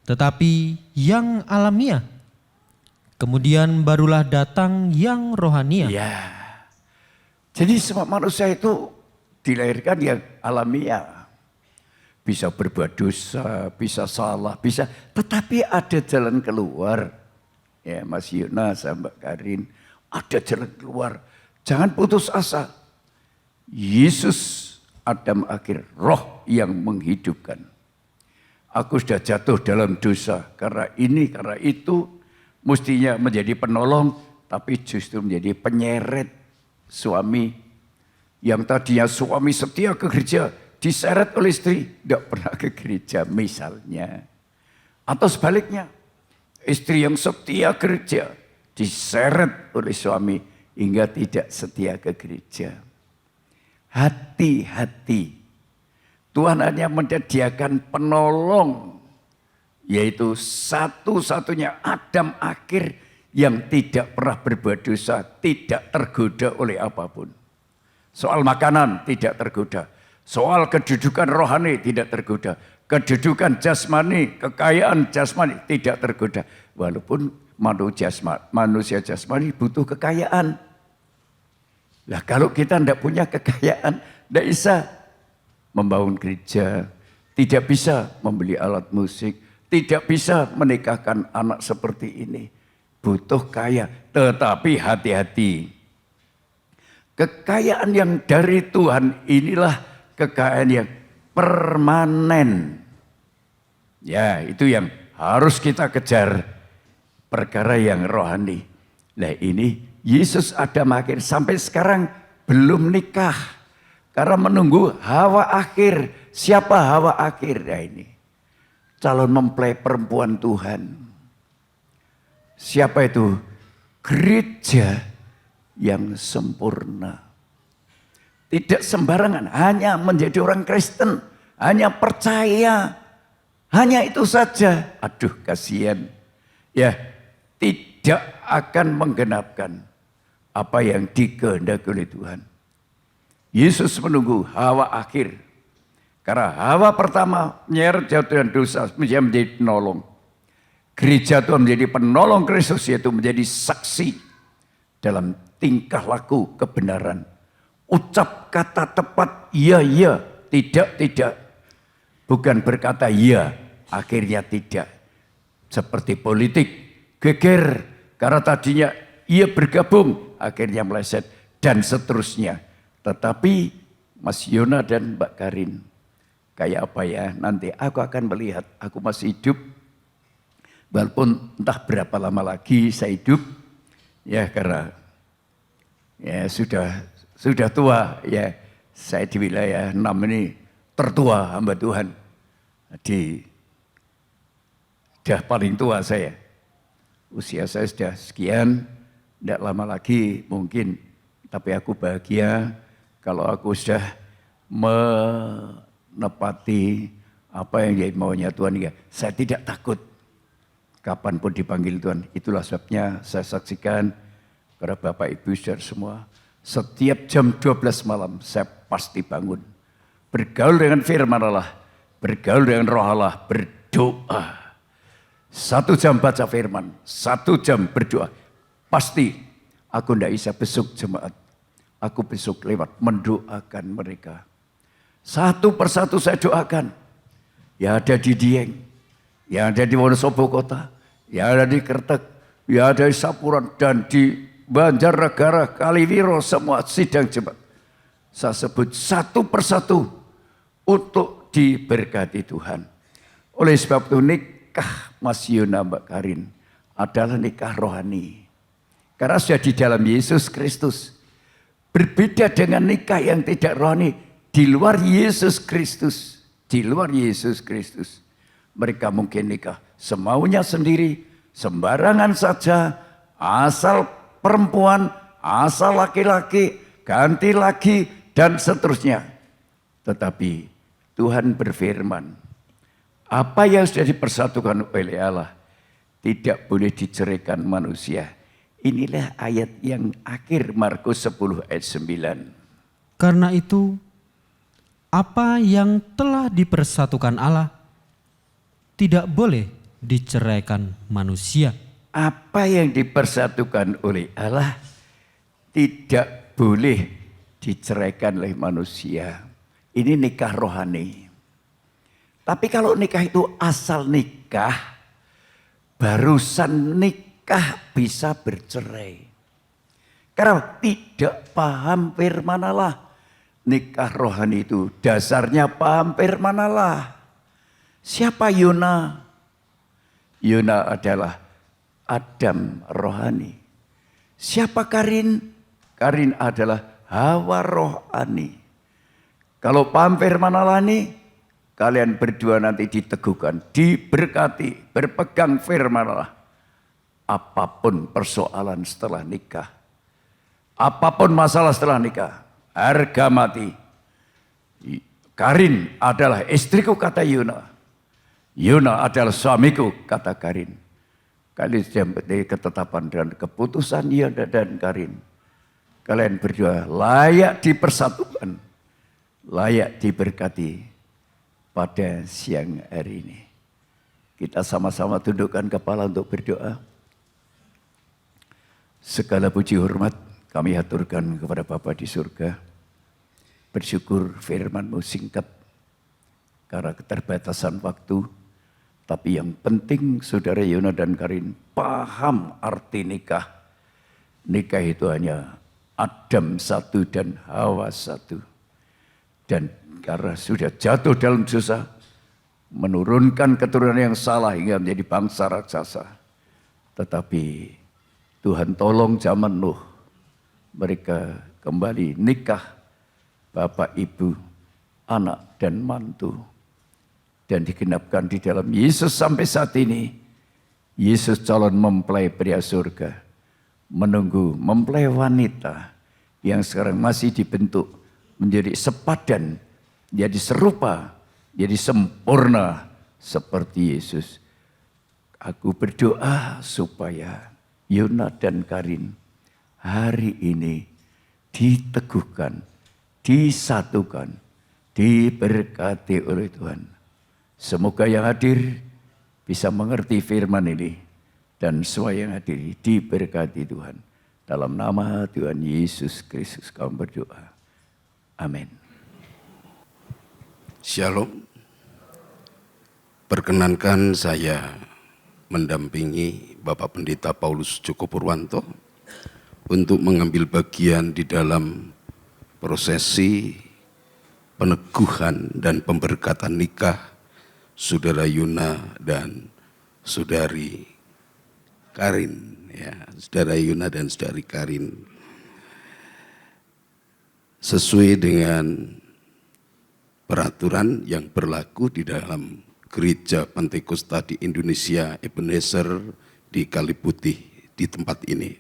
tetapi yang alamiah. Kemudian barulah datang yang rohania. ya. Jadi semua manusia itu dilahirkan yang alamiah. Bisa berbuat dosa, bisa salah, bisa. Tetapi ada jalan keluar. Ya, Mas Yona sama Mbak Karin. Ada jalan keluar. Jangan putus asa. Yesus Adam akhir, roh yang menghidupkan. Aku sudah jatuh dalam dosa. Karena ini, karena itu. Mestinya menjadi penolong. Tapi justru menjadi penyeret suami. Yang tadinya suami setia ke gereja. Diseret oleh istri. Tidak pernah ke gereja misalnya. Atau sebaliknya. Istri yang setia ke gereja. Diseret oleh suami. Hingga tidak setia ke gereja. Hati-hati. Tuhan hanya menyediakan penolong. Yaitu satu-satunya Adam akhir yang tidak pernah berbuat dosa. Tidak tergoda oleh apapun. Soal makanan tidak tergoda. Soal kedudukan rohani tidak tergoda. Kedudukan jasmani, kekayaan jasmani tidak tergoda. Walaupun manusia jasmani butuh kekayaan. Nah kalau kita tidak punya kekayaan, tidak bisa membangun gereja, tidak bisa membeli alat musik, tidak bisa menikahkan anak seperti ini. Butuh kaya, tetapi hati-hati. Kekayaan yang dari Tuhan inilah kekayaan yang permanen. Ya itu yang harus kita kejar, perkara yang rohani. Nah ini Yesus Adam akhir sampai sekarang belum nikah. Karena menunggu Hawa akhir. Siapa Hawa akhir? Nah ini. Calon mempelai perempuan Tuhan. Siapa itu? Gereja yang sempurna. Tidak sembarangan. Hanya menjadi orang Kristen. Hanya percaya. Hanya itu saja. Aduh kasihan. Ya tidak akan menggenapkan apa yang dikehendaki oleh Tuhan. Yesus menunggu Hawa akhir. Karena Hawa pertama menyeret jatuh dan dosa menjadi penolong. Gereja Tuhan menjadi penolong Kristus, yaitu menjadi saksi dalam tingkah laku kebenaran. Ucap kata tepat, iya, iya, tidak, tidak. Bukan berkata iya, akhirnya tidak. Seperti politik, geger karena tadinya ia bergabung, akhirnya meleset dan seterusnya. Tetapi Mas Yona dan Mbak Karin, kayak apa ya, nanti aku akan melihat, aku masih hidup. Walaupun entah berapa lama lagi saya hidup, ya karena ya sudah tua ya, saya di wilayah 6 ini tertua hamba Tuhan. Sudah paling tua saya. Usia saya sudah sekian, tidak lama lagi mungkin. Tapi aku bahagia kalau aku sudah menepati apa yang jadi maunya Tuhan. Ya, saya tidak takut kapanpun dipanggil Tuhan. Itulah sebabnya saya saksikan kepada Bapak Ibu saudara semua. Setiap jam 12 malam saya pasti bangun. Bergaul dengan firman Allah. Bergaul dengan roh Allah. Berdoa. 1 jam baca firman, 1 jam berdoa. Pasti aku tidak bisa besuk jemaat. Aku besuk lewat mendoakan mereka. Satu persatu saya doakan. Yang ada di Dieng, yang ada di Wonosobo Kota, yang ada di Kertek, yang ada di Sapuran, dan di Banjarnegara, Kaliwiro, semua sidang jemaat. Saya sebut satu persatu untuk diberkati Tuhan. Oleh sebab itu nikah Mas Yona Mbak Karin adalah nikah rohani. Karena sudah di dalam Yesus Kristus. Berbeda dengan nikah yang tidak rohani. Di luar Yesus Kristus. Di luar Yesus Kristus. Mereka mungkin nikah semaunya sendiri. Sembarangan saja. Asal perempuan, asal laki-laki, ganti lagi, dan seterusnya. Tetapi Tuhan berfirman, apa yang sudah dipersatukan oleh Allah tidak boleh diceraikan manusia. Inilah ayat yang akhir Markus 10 ayat 9. Karena itu, apa yang telah dipersatukan Allah tidak boleh diceraikan manusia. Apa yang dipersatukan oleh Allah tidak boleh diceraikan oleh manusia. Ini nikah rohani. Tapi kalau nikah itu asal nikah, barusan nikah bisa bercerai. Karena tidak paham firman Allah. Nikah rohani itu dasarnya paham firman Allah. Siapa Yona? Yona adalah Adam rohani. Siapa Karin? Karin adalah Hawa rohani. Kalau paham firman Allah ini, kalian berdua nanti diteguhkan, diberkati, berpegang firman Allah. Apapun persoalan setelah nikah, apapun masalah setelah nikah, harga mati. Karin adalah istriku, kata Yona. Yona adalah suamiku, kata Karin. Kalian sudah mempunyai ketetapan dan keputusan Yona dan Karin. Kalian berdua layak dipersatukan, layak diberkati pada siang hari ini. Kita sama-sama tundukkan kepala untuk berdoa. Segala puji hormat kami haturkan kepada Bapa di surga. Bersyukur firman-Mu singkat karena keterbatasan waktu. Tapi yang penting saudara Yona dan Karin paham arti nikah. Nikah itu hanya Adam satu dan Hawa satu. Dan karena sudah jatuh dalam dosa, menurunkan keturunan yang salah hingga menjadi bangsa raksasa. Tetapi Tuhan tolong zaman Nuh, mereka kembali nikah, bapak, ibu, anak, dan mantu. Dan digenapkan di dalam Yesus sampai saat ini. Yesus calon mempelai pria surga. Menunggu mempelai wanita yang sekarang masih dibentuk menjadi sepadan, jadi serupa, jadi sempurna seperti Yesus. Aku berdoa supaya Yona dan Karin hari ini diteguhkan, disatukan, diberkati oleh Tuhan. Semoga yang hadir bisa mengerti firman ini dan semua yang hadir diberkati Tuhan. Dalam nama Tuhan Yesus Kristus kami berdoa. Amin. Shalom. Perkenankan saya mendampingi Bapak Pendeta Paulus Joko Purwanto untuk mengambil bagian di dalam prosesi peneguhan dan pemberkatan nikah Saudara Yuna dan Saudari Karin, ya, Saudara Yuna dan Saudari Karin, sesuai dengan peraturan yang berlaku di dalam Gereja Pantekosta di Indonesia, Ebenezer di Kaliputih, di tempat ini.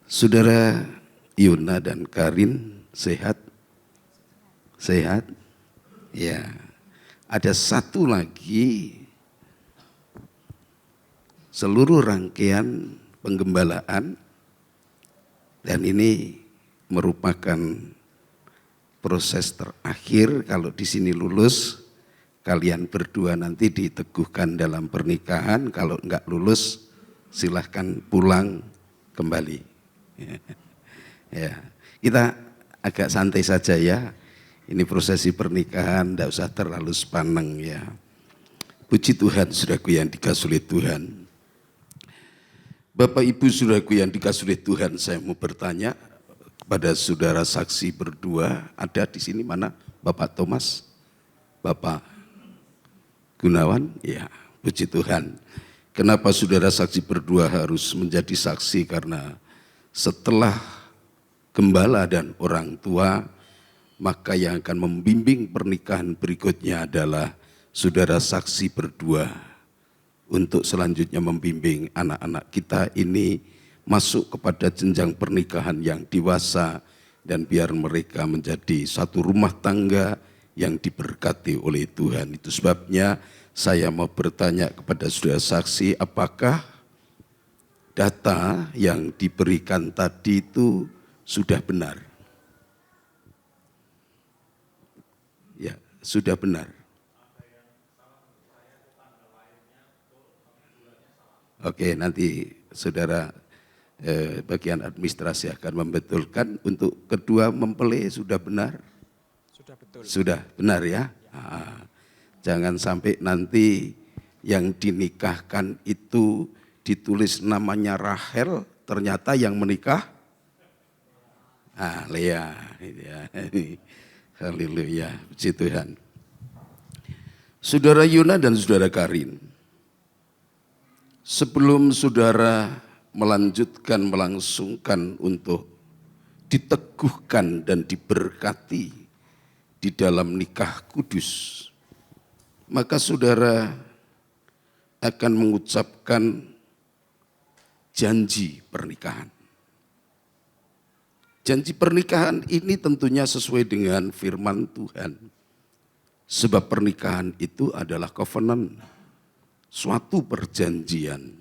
Saudara Yuna dan Karin sehat? Sehat? Ya. Ada satu lagi, seluruh rangkaian penggembalaan, dan ini merupakan proses terakhir. Kalau di sini lulus, kalian berdua nanti diteguhkan dalam pernikahan. Kalau enggak lulus, silahkan pulang kembali. Ya, kita agak santai saja ya. Ini prosesi pernikahan, enggak usah terlalu sepaneng ya. Puji Tuhan, saudaraku yang dikasihi oleh Tuhan. Bapak Ibu saudaraku yang dikasihi oleh Tuhan, saya mau bertanya pada saudara saksi berdua, ada di sini mana? Bapak Thomas, Bapak Gunawan, ya, puji Tuhan. Kenapa saudara saksi berdua harus menjadi saksi? Karena setelah gembala dan orang tua, maka yang akan membimbing pernikahan berikutnya adalah saudara saksi berdua untuk selanjutnya membimbing anak-anak kita ini masuk kepada jenjang pernikahan yang dewasa dan biar mereka menjadi satu rumah tangga yang diberkati oleh Tuhan. Itu sebabnya saya mau bertanya kepada saudara saksi, apakah data yang diberikan tadi itu sudah benar? Ya, sudah benar. Oke, nanti saudara bagian administrasi akan membetulkan. Untuk kedua mempelai sudah benar? Sudah betul. Sudah benar ya? Nah, jangan sampai nanti yang dinikahkan itu ditulis namanya Rahel, ternyata yang menikah Lea. Ya. Haleluya, puji Tuhan. Saudara Yuna dan saudara Karin, sebelum saudara melangsungkan untuk diteguhkan dan diberkati di dalam nikah kudus, maka saudara akan mengucapkan janji pernikahan. Janji pernikahan ini tentunya sesuai dengan firman Tuhan. Sebab pernikahan itu adalah covenant, suatu perjanjian.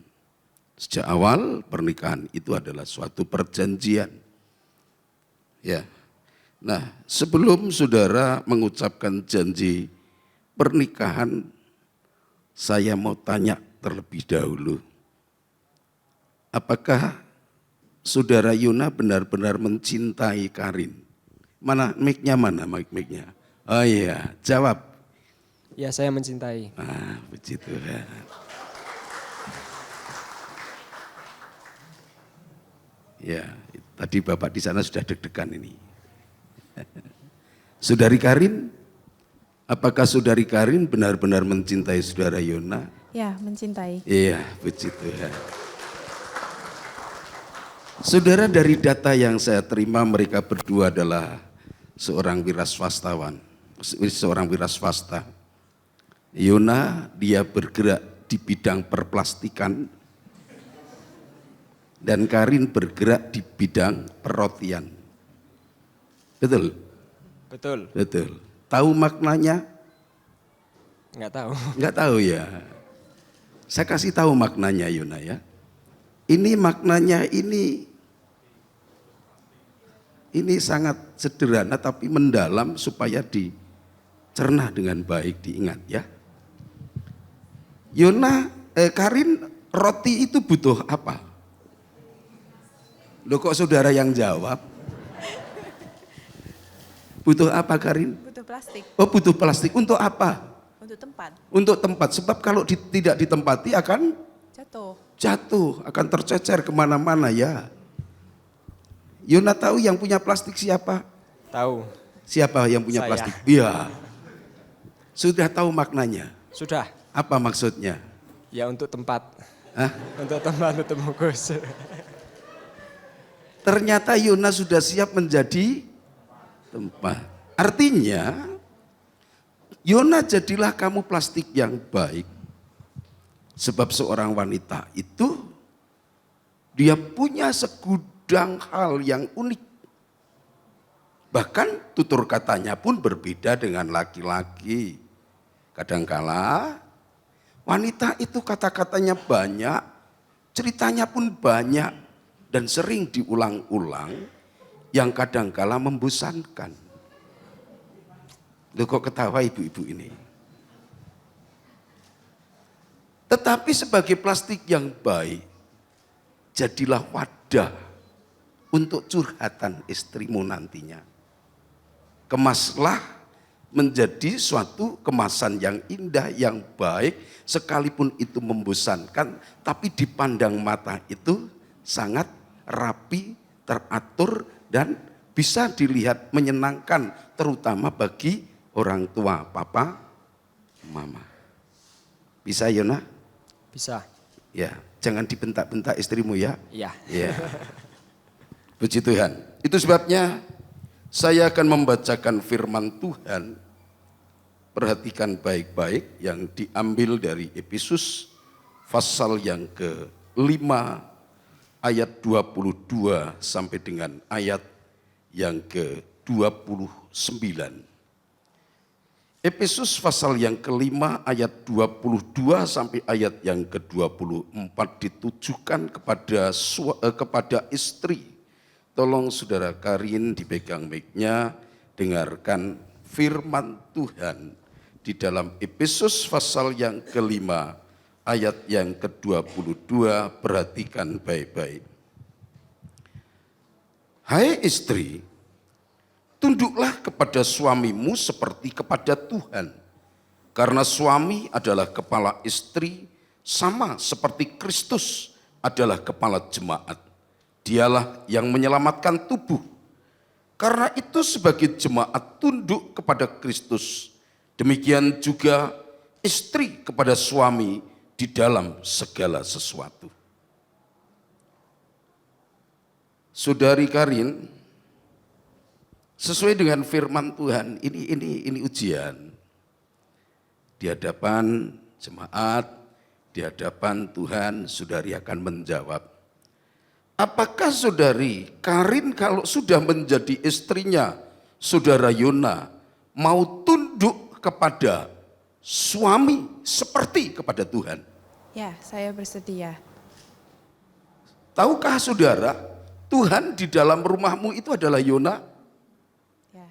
Sejak awal pernikahan itu adalah suatu perjanjian. Ya. Nah, sebelum saudara mengucapkan janji pernikahan, saya mau tanya terlebih dahulu. Apakah saudara Yuna benar-benar mencintai Karin? Mana mic-nya, mana mic-nya? Oh iya, jawab. Ya, saya mencintai. Puji Tuhan. Ya, tadi Bapak di sana sudah deg-degan ini. Saudari Karin, apakah saudari Karin benar-benar mencintai saudara Yuna? Ya, mencintai. Iya, puji Tuhan. Saudara, dari data yang saya terima, mereka berdua adalah seorang wiraswastawan, seorang wiraswasta. Yuna, dia bergerak di bidang perplastikan, dan Karin bergerak di bidang perrotian. Betul? Betul. Betul. Tahu maknanya? Enggak tahu. Enggak tahu ya. Saya kasih tahu maknanya Yuna ya. Ini maknanya ini sangat sederhana tapi mendalam supaya dicerna dengan baik, diingat ya. Yuna, Karin, roti itu butuh apa? Loh kok saudara yang jawab? Butuh apa Karin? Butuh plastik. Oh butuh plastik, untuk apa? Untuk tempat. Untuk tempat, sebab kalau tidak ditempati akan Jatuh. akan tercecer kemana-mana ya. Yona tahu yang punya plastik siapa? Tahu. Siapa yang punya Saya. plastik? Iya. Sudah tahu maknanya? Sudah. Apa maksudnya? Ya untuk tempat. Hah? Untuk tempat untuk bungkus. Ternyata Yona sudah siap menjadi tempat. Artinya, Yona jadilah kamu plastik yang baik. Sebab seorang wanita itu, dia punya segudang hal yang unik. Bahkan tutur katanya pun berbeda dengan laki-laki. Kadangkala wanita itu kata-katanya banyak, ceritanya pun banyak, dan sering diulang-ulang yang kadangkala membosankan. Loh kok ketawa ibu-ibu ini? Tetapi sebagai plastik yang baik, jadilah wadah untuk curhatan istrimu nantinya. Kemaslah menjadi suatu kemasan yang indah, yang baik, sekalipun itu membosankan, tapi dipandang mata itu sangat rapi, teratur, dan bisa dilihat menyenangkan, terutama bagi orang tua, papa, mama. Bisa Yona? Bisa. Ya, jangan dibentak-bentak istrimu ya. Iya. Ya. Puji Tuhan. Itu sebabnya saya akan membacakan firman Tuhan. Perhatikan baik-baik yang diambil dari Efesus pasal yang ke-5 ayat 22 sampai dengan ayat yang ke-29. Efesus pasal yang ke-5 ayat 22 sampai ayat yang ke-24 ditujukan kepada istri. Tolong saudara Karin dipegang mic-nya, dengarkan firman Tuhan di dalam Efesus pasal yang ke-5 ayat yang ke-22, perhatikan baik-baik. Hai istri, tunduklah kepada suamimu seperti kepada Tuhan. Karena suami adalah kepala istri, sama seperti Kristus adalah kepala jemaat. Dialah yang menyelamatkan tubuh. Karena itu sebagai jemaat tunduk kepada Kristus. Demikian juga istri kepada suami di dalam segala sesuatu. Saudari Karin, sesuai dengan firman Tuhan, ini ujian. Di hadapan jemaat, di hadapan Tuhan, saudari akan menjawab. Apakah saudari Karin kalau sudah menjadi istrinya saudara Yona mau tunduk kepada suami seperti kepada Tuhan? Ya, saya bersedia. Tahukah saudara, Tuhan di dalam rumahmu itu adalah Yona? Ya.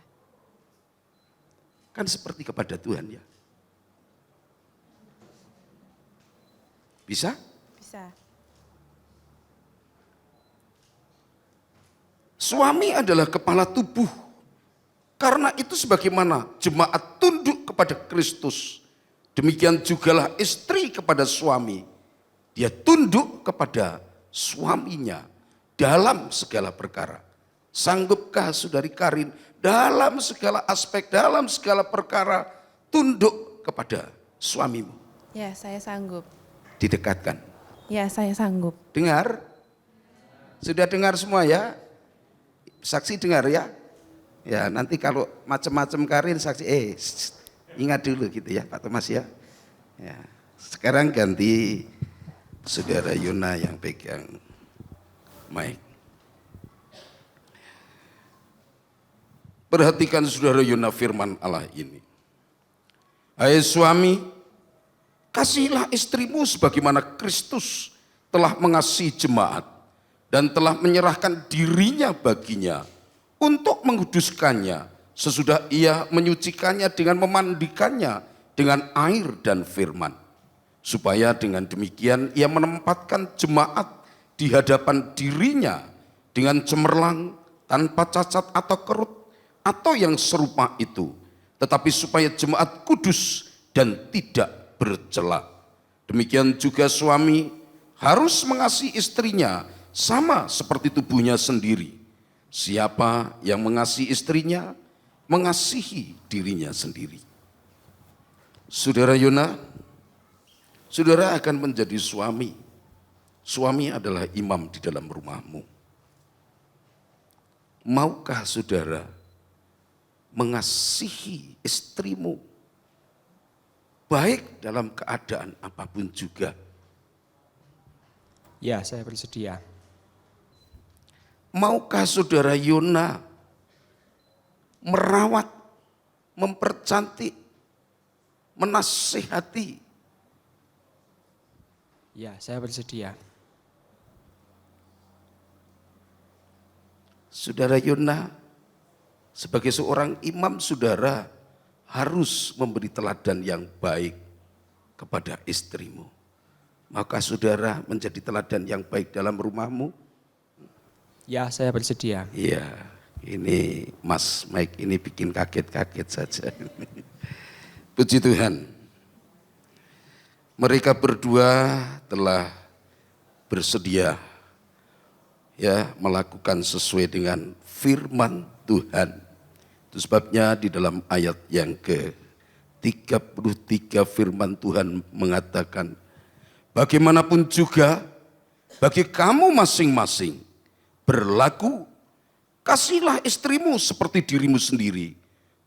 Kan seperti kepada Tuhan ya. Bisa? Bisa. Suami adalah kepala tubuh. Karena itu sebagaimana jemaat tunduk kepada Kristus, demikian jugalah istri kepada suami. Dia tunduk kepada suaminya dalam segala perkara. Sanggupkah saudari Karin dalam segala aspek, dalam segala perkara tunduk kepada suamimu? Ya, saya sanggup. Didekatkan. Ya, saya sanggup. Dengar? Sudah dengar semua ya? Saksi dengar ya? Ya nanti kalau macam-macam Karin saksi, ingat dulu gitu ya Pak Thomas ya. Ya. Sekarang ganti saudara Yona yang pegang mic. Perhatikan saudara Yona firman Allah ini. Hai suami, kasihilah istrimu sebagaimana Kristus telah mengasihi jemaat dan telah menyerahkan dirinya baginya untuk menguduskannya sesudah ia menyucikannya dengan memandikannya dengan air dan firman. Supaya dengan demikian ia menempatkan jemaat di hadapan dirinya dengan cemerlang, tanpa cacat atau kerut, atau yang serupa itu. Tetapi supaya jemaat kudus dan tidak bercela. Demikian juga suami harus mengasihi istrinya sama seperti tubuhnya sendiri. Siapa yang mengasihi istrinya, mengasihi dirinya sendiri. Saudara Yona, saudara akan menjadi suami. Suami adalah imam di dalam rumahmu. Maukah saudara mengasihi istrimu, baik dalam keadaan apapun juga? Ya, saya bersedia. Maukah saudara Yona merawat, mempercantik, menasihati? Ya, saya bersedia. Saudara Yona, sebagai seorang imam, saudara harus memberi teladan yang baik kepada istrimu. Maka saudara menjadi teladan yang baik dalam rumahmu? Ya, saya bersedia. Iya, ini Mas Mike ini bikin kaget-kaget saja. Puji Tuhan. Mereka berdua telah bersedia ya melakukan sesuai dengan firman Tuhan. Itu sebabnya di dalam ayat yang ke-33 firman Tuhan mengatakan, bagaimanapun juga bagi kamu masing-masing berlaku, kasihlah istrimu seperti dirimu sendiri,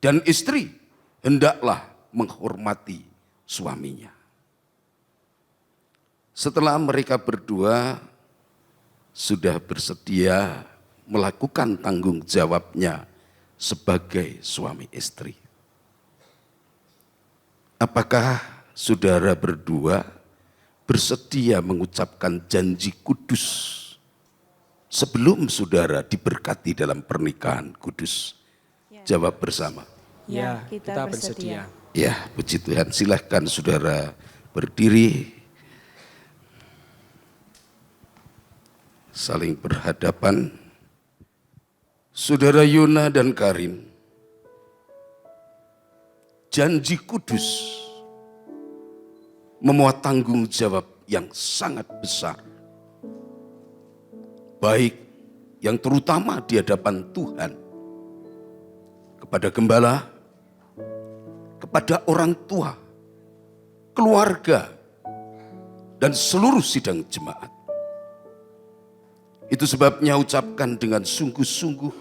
dan istri hendaklah menghormati suaminya. Setelah mereka berdua sudah bersedia melakukan tanggung jawabnya sebagai suami istri, apakah saudara berdua bersedia mengucapkan janji kudus sebelum saudara diberkati dalam pernikahan kudus? Jawab bersama. Ya, kita bersedia. Ya, puji Tuhan. Silahkan saudara berdiri. Saling berhadapan. Saudara Yona dan Karin, janji kudus memuat tanggung jawab yang sangat besar. Baik yang terutama di hadapan Tuhan, kepada gembala, kepada orang tua, keluarga, dan seluruh sidang jemaat. Itu sebabnya ucapkan dengan sungguh-sungguh,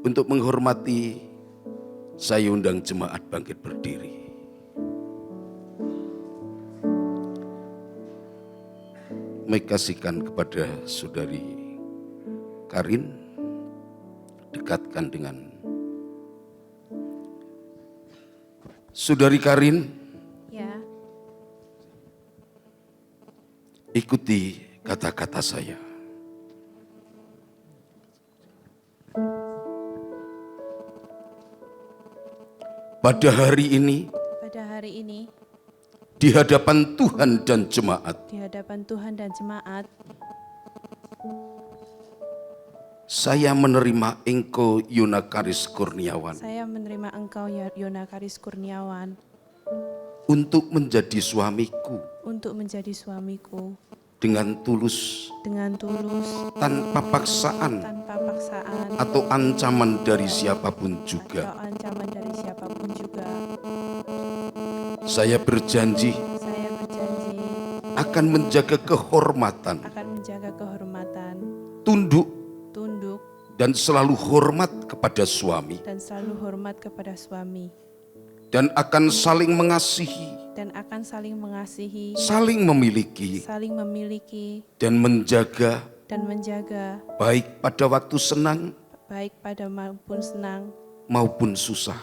untuk menghormati, saya undang jemaat bangkit berdiri. Kasihkan kepada saudari Karin, dekatkan dengan saudari Karin. Ya. Ikuti kata-kata saya. Pada hari ini, di hadapan Tuhan dan jemaat, saya menerima engkau Yona Karis Kurniawan untuk menjadi suamiku dengan tulus, tanpa paksaan atau ancaman dari siapapun juga. Saya berjanji akan menjaga kehormatan, tunduk, dan selalu hormat kepada suami, dan akan saling mengasihi, saling memiliki, dan menjaga, baik pada waktu senang maupun susah,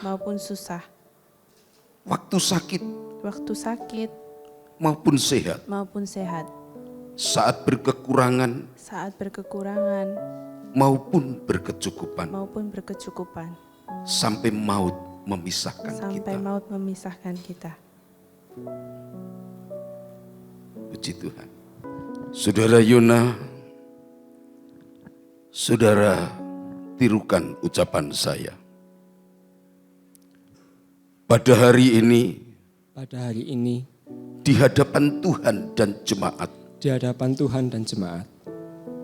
waktu sakit maupun sehat, saat berkekurangan maupun berkecukupan, sampai maut memisahkan kita. Puji Tuhan. Saudara Yona, saudara tirukan ucapan saya. pada hari ini di di hadapan Tuhan dan jemaat, hadapan Tuhan dan jemaat,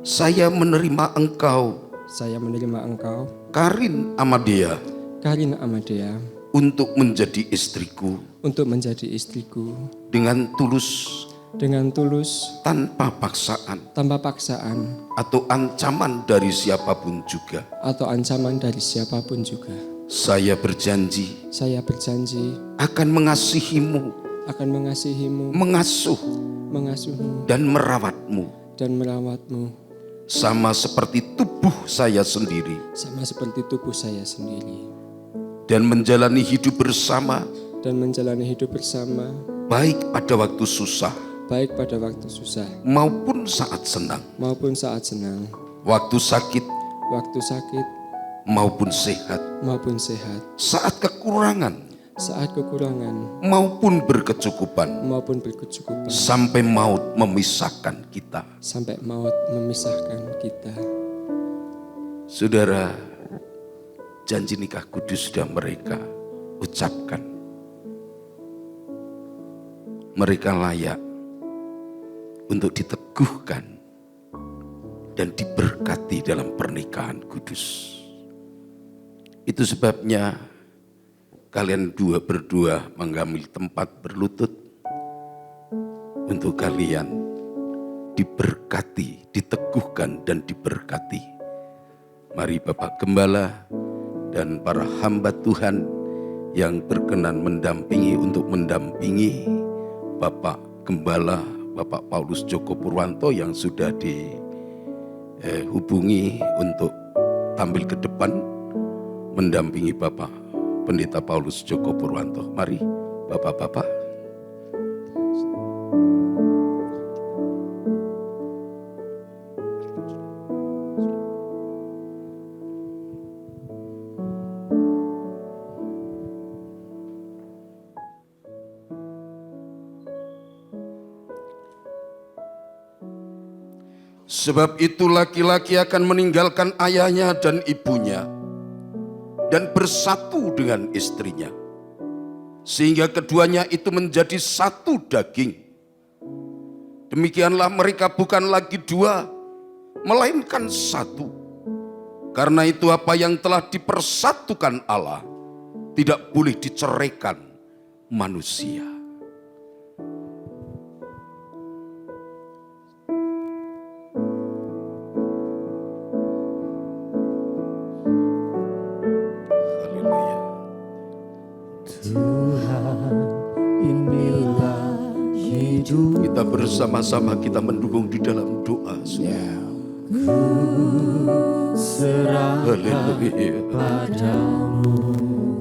saya menerima engkau, saya menerima engkau, Karin Amadea, untuk menjadi istriku menjadi istriku dengan tulus, tanpa paksaan tanpa paksaan atau ancaman dari siapapun juga. atau ancaman dari siapapun juga. Saya berjanji Saya berjanji akan mengasihimu, akan mengasihimu, mengasuhmu mengasuhmu, dan merawatmu, sama seperti tubuh saya sendiri, sama seperti tubuh saya sendiri, dan menjalani hidup bersama, baik pada waktu susah baik pada waktu susah maupun saat senang, maupun saat senang, waktu sakit waktu sakit maupun sehat, saat kekurangan saat kekurangan maupun berkecukupan, sampai maut memisahkan kita. sampai maut memisahkan kita. Saudara, janji nikah kudus sudah mereka ucapkan. Mereka layak untuk diteguhkan dan diberkati dalam pernikahan kudus. Itu sebabnya kalian berdua mengambil tempat berlutut untuk kalian diberkati, diteguhkan dan diberkati. Mari Bapak Gembala dan para hamba Tuhan yang berkenan untuk mendampingi Bapak Gembala, Bapak Paulus Joko Purwanto yang sudah dihubungi untuk tampil ke depan mendampingi Bapak Pendeta Paulus Joko Purwanto. Mari Bapak-bapak. Sebab itu laki-laki akan meninggalkan ayahnya dan ibunya dan bersatu dengan istrinya, sehingga keduanya itu menjadi satu daging. Demikianlah mereka bukan lagi dua, melainkan satu. Karena itu apa yang telah dipersatukan Allah tidak boleh diceraikan manusia. Kita bersama-sama kita mendukung di dalam doa. Haleluya.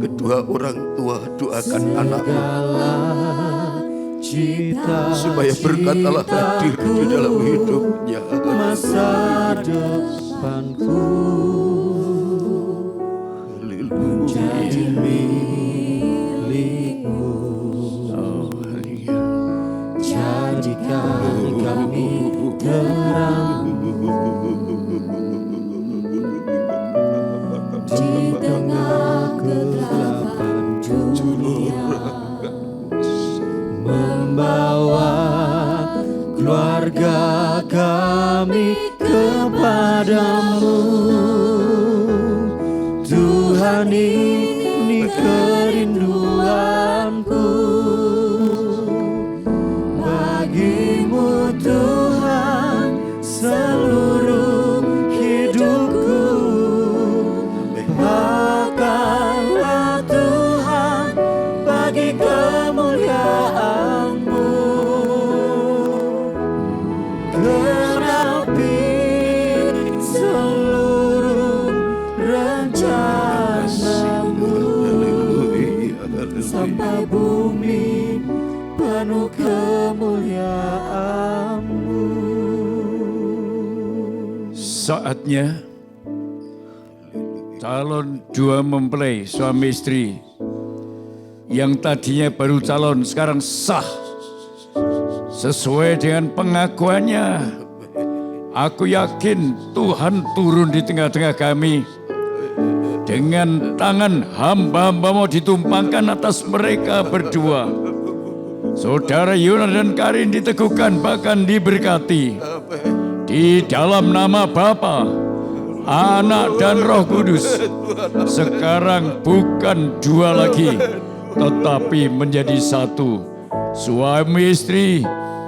Kedua orang tua doakan anakmu supaya berkat Allah hadir di dalam hidupnya. Masa depanku menjadi milikmu. Jadikan kami terang di tengah kegelapan dunia, membawa keluarga kami kepadamu. Tuhan, ini kerinduanku bagimu Tuhan, seluruh hidupku. Pakarlah Tuhan bagi kemuliaan-Mu. Genapi seluruh rencana-Mu sampai bumi penuh kemuliaan-Mu. Saatnya calon dua mempelai suami istri yang tadinya baru calon sekarang sah sesuai dengan pengakuannya. Aku yakin Tuhan turun di tengah-tengah kami dengan tangan hamba-hambamu ditumpangkan atas mereka berdua. Saudara Yona dan Karin diteguhkan bahkan diberkati. Di dalam nama Bapa, Anak dan Roh Kudus, sekarang bukan dua lagi, tetapi menjadi satu. Suami istri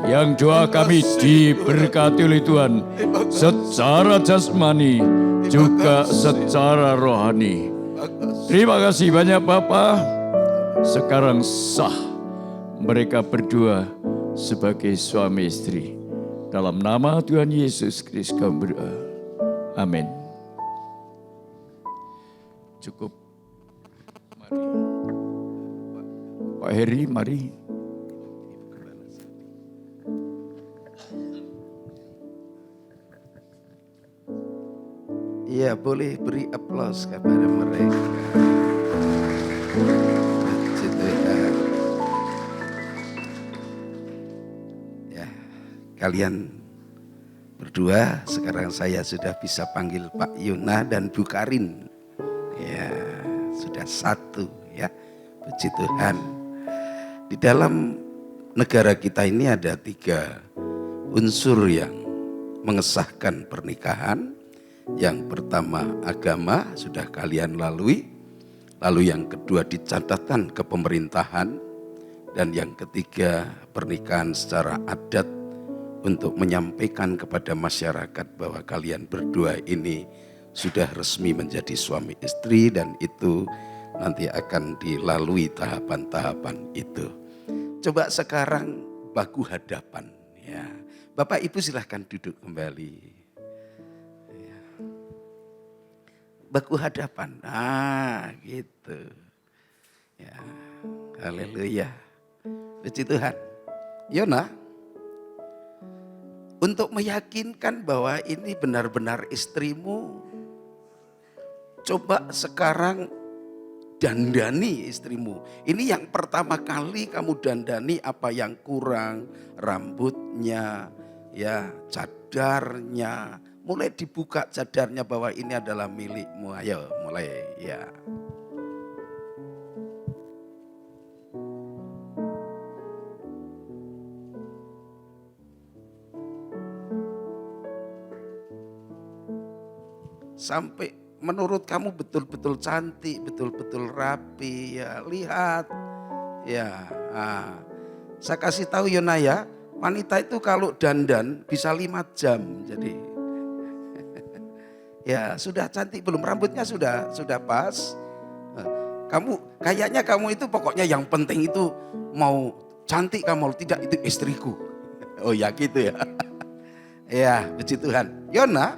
yang doa kami diberkati oleh Tuhan secara jasmani juga secara rohani. Terima kasih banyak Bapak. Sekarang sah mereka berdua sebagai suami istri. Dalam nama Tuhan Yesus Kristus kami berdoa. Amin. Cukup. Mari. Pak Heri, mari. Iya, boleh beri aplaus kepada mereka. Puji Tuhan. Ya, kalian berdua sekarang saya sudah bisa panggil Pak Yona dan Bu Karin. Ya, sudah satu ya. Puji Tuhan. Di dalam negara kita ini ada 3 unsur yang mengesahkan pernikahan. Yang pertama agama sudah kalian lalui, lalu yang kedua dicatatkan ke pemerintahan, dan yang ketiga pernikahan secara adat untuk menyampaikan kepada masyarakat bahwa kalian berdua ini sudah resmi menjadi suami istri, dan itu nanti akan dilalui tahapan-tahapan itu. Coba sekarang baku hadapan ya. Bapak Ibu silahkan duduk kembali. Baku hadapan, gitu. Ya, haleluya. Puji Tuhan. Yona, untuk meyakinkan bahwa ini benar-benar istrimu, coba sekarang dandani istrimu. Ini yang pertama kali kamu dandani, apa yang kurang, rambutnya, ya, cadarnya. Mulai dibuka cadarnya bahwa ini adalah milikmu. Ayo mulai ya. Sampai menurut kamu betul-betul cantik, betul-betul rapi ya. Lihat ya. Saya kasih tahu Yona ya, wanita itu kalau dandan bisa 5 jam jadi. Ya sudah cantik belum? Rambutnya sudah pas. Kayaknya kamu itu pokoknya yang penting itu mau cantik kamu tidak itu istriku. Oh ya gitu ya. Ya puji Tuhan. Yona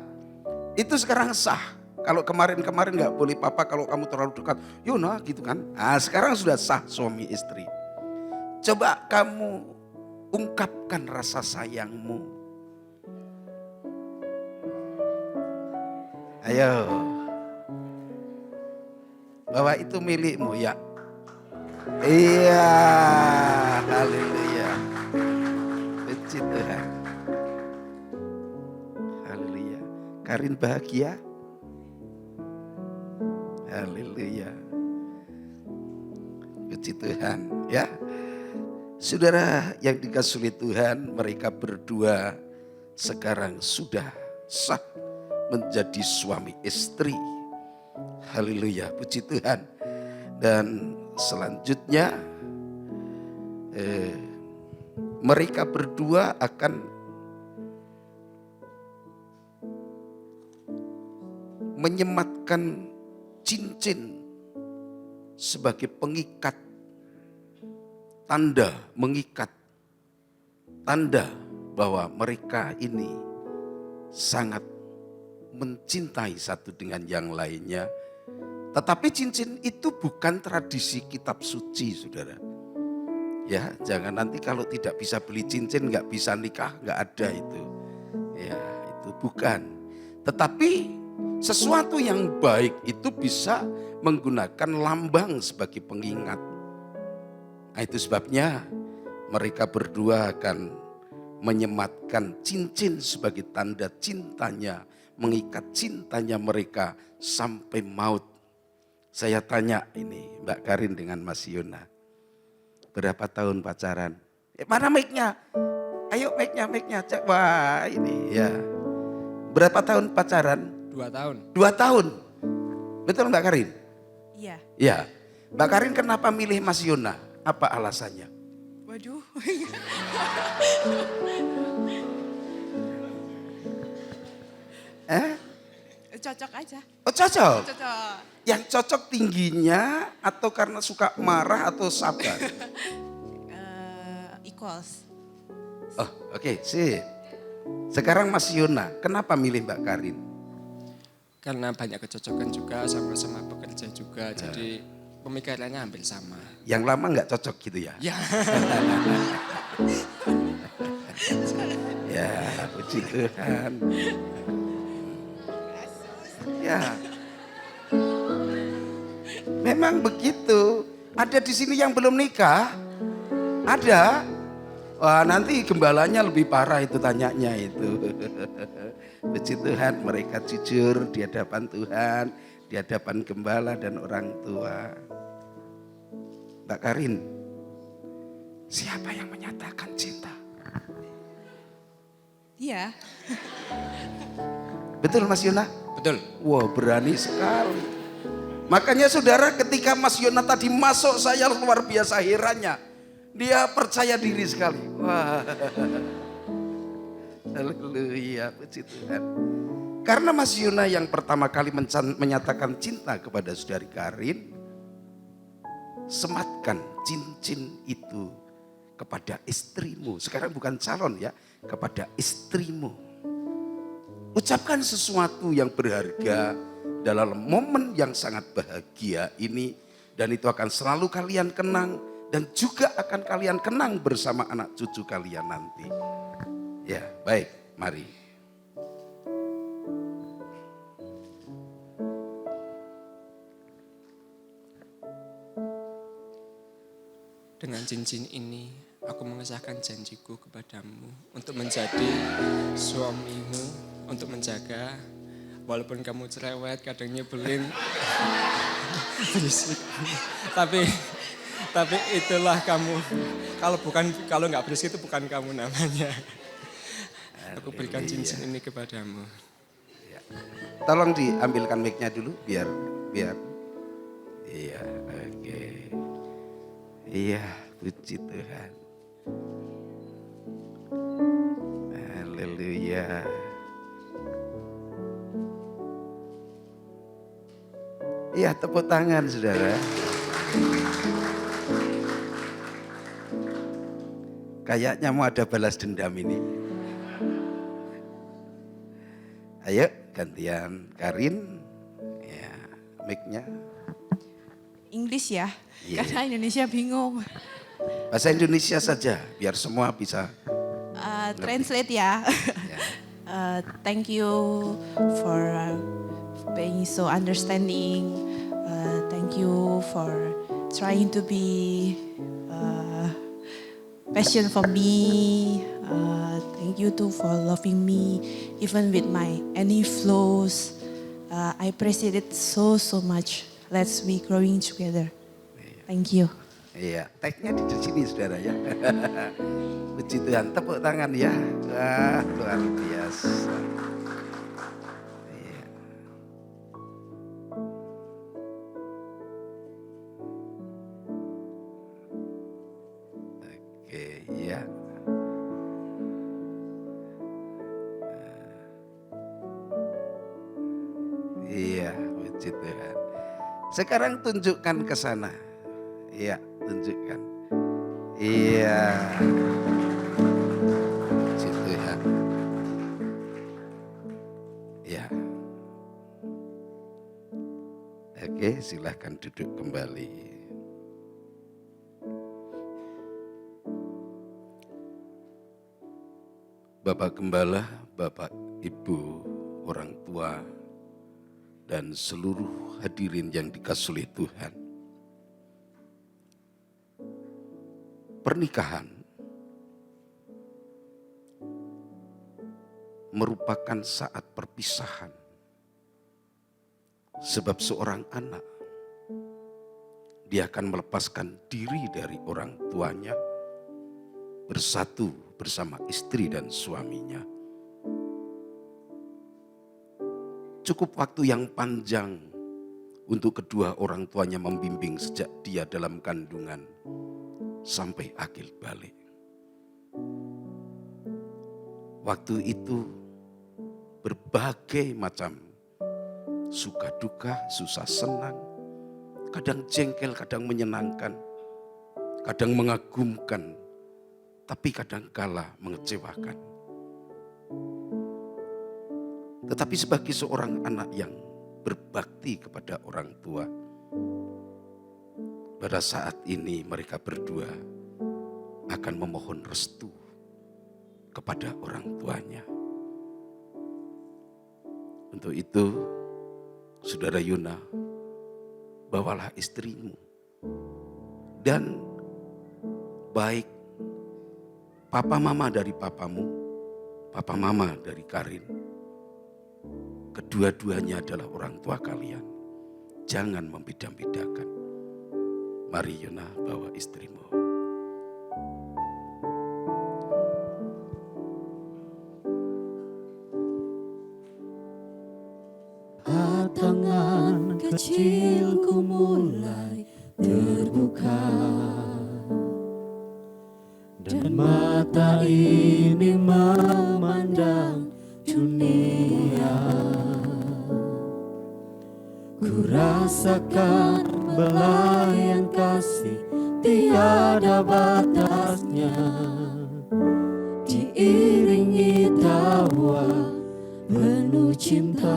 itu sekarang sah. Kalau kemarin-kemarin gak boleh papa kalau kamu terlalu dekat. Yona gitu kan. Sekarang sudah sah suami istri. Coba kamu ungkapkan rasa sayangmu. Ayo, bahwa itu milikmu ya. Iya, haleluya. Puji Tuhan. Haleluya. Karin bahagia. Haleluya. Puji Tuhan ya. Saudara yang dikasihi oleh Tuhan, mereka berdua sekarang sudah sah menjadi suami istri. Haleluya, puji Tuhan. Dan selanjutnya mereka berdua akan menyematkan cincin sebagai pengikat, tanda mengikat, tanda bahwa mereka ini sangat mencintai satu dengan yang lainnya. Tetapi cincin itu bukan tradisi kitab suci, saudara. Ya, jangan nanti kalau tidak bisa beli cincin nggak bisa nikah, nggak ada itu. Ya, itu bukan. Tetapi sesuatu yang baik itu bisa menggunakan lambang sebagai pengingat. Nah, itu sebabnya mereka berdua akan menyematkan cincin sebagai tanda cintanya, mengikat cintanya mereka sampai maut. Saya tanya ini Mbak Karin dengan Mas Yona. Berapa tahun pacaran? Mana mic-nya? Ayo mic-nya. Cek. Wah ini ya. Berapa tahun pacaran? 2 tahun. 2 tahun. Betul Mbak Karin? Iya. Ya. Mbak Karin kenapa milih Mas Yona? Apa alasannya? Waduh. Cocok aja. Oh cocok? Cocok. Yang cocok tingginya atau karena suka marah atau sabar? Equals. Oh oke, sip. Sekarang Mas Yona, kenapa milih Mbak Karin? Karena banyak kecocokan juga, sama-sama bekerja juga. Jadi pemikirannya hampir sama. Yang lama nggak cocok gitu ya? Ya, Ya, puji Tuhan. Ya. Memang begitu. Ada di sini yang belum nikah? Ada? Wah, nanti gembalanya lebih parah itu tanyanya itu. Puji Tuhan, mereka jujur di hadapan Tuhan, di hadapan gembala dan orang tua. Mbak Karin, siapa yang menyatakan cinta? Iya. Betul Mas Yona? betul. Wah berani sekali. Makanya saudara ketika Mas Yona tadi masuk saya luar biasa herannya. Dia percaya diri sekali. Wah. Haleluya, puji Tuhan. Karena Mas Yona yang pertama kali menyatakan cinta kepada saudari Karin. Sematkan cincin itu kepada istrimu. Sekarang bukan calon ya, kepada istrimu. Ucapkan sesuatu yang berharga dalam momen yang sangat bahagia ini. Dan itu akan selalu kalian kenang. Dan juga akan kalian kenang bersama anak cucu kalian nanti. Ya baik, mari. Dengan cincin ini, aku mengesahkan janjiku kepadamu untuk menjadi suamimu, untuk menjaga, walaupun kamu cerewet, kadang nyebelin, berisik. Tapi itulah kamu. Kalau nggak berisik itu bukan kamu namanya. Aku berikan cincin ini kepadamu. Tolong diambilkan mic-nya dulu biar. Iya, oke. Iya, puji Tuhan. Haleluya. Iya, tepuk tangan saudara. Kayaknya mau ada balas dendam ini. Ayo gantian Karin. Ya, mic-nya. English ya. Iya. Karena Indonesia bingung. Bahasa Indonesia saja biar semua bisa. Translate ya. Ya. Thank you for being so understanding. Thank you for trying to be passion for me. Thank you too for loving me even with my any flaws. I appreciate it so much. Let's be growing together. Thank you. Iya, tag-nya di sini saudara ya. Puji Tuhan, tepuk tangan ya. Wah, luar biasa. Iya. Oke, ya. Iya, puji Tuhan. Sekarang tunjukkan ke sana. Iya, tunjukkan. Iya. Puji Tuhan. Ya. Oke, silahkan duduk kembali. Bapak Gembala, Bapak Ibu, orang tua, dan seluruh hadirin yang dikasihi oleh Tuhan. Pernikahan merupakan saat perpisahan. Sebab seorang anak dia akan melepaskan diri dari orang tuanya, bersatu bersama istri dan suaminya. Cukup waktu yang panjang untuk kedua orang tuanya membimbing sejak dia dalam kandungan sampai akil balik. Waktu itu berbagai macam suka duka, susah senang, kadang jengkel, kadang menyenangkan, kadang mengagumkan, tapi kadang kala mengecewakan. Tetapi sebagai seorang anak yang berbakti kepada orang tua, pada saat ini mereka berdua akan memohon restu kepada orang tuanya. Untuk itu, Saudara Yona, bawalah istrimu dan baik papa mama dari papamu, papa mama dari Karin, kedua-duanya adalah orang tua kalian. Jangan membeda-bedakan. Mari Yona, bawa istrimu. Tangan kecilku mulai terbuka, dan mata ini memandang dunia. Ku rasakan belayan kasih tiada batasnya, diiringi tawa penuh cinta.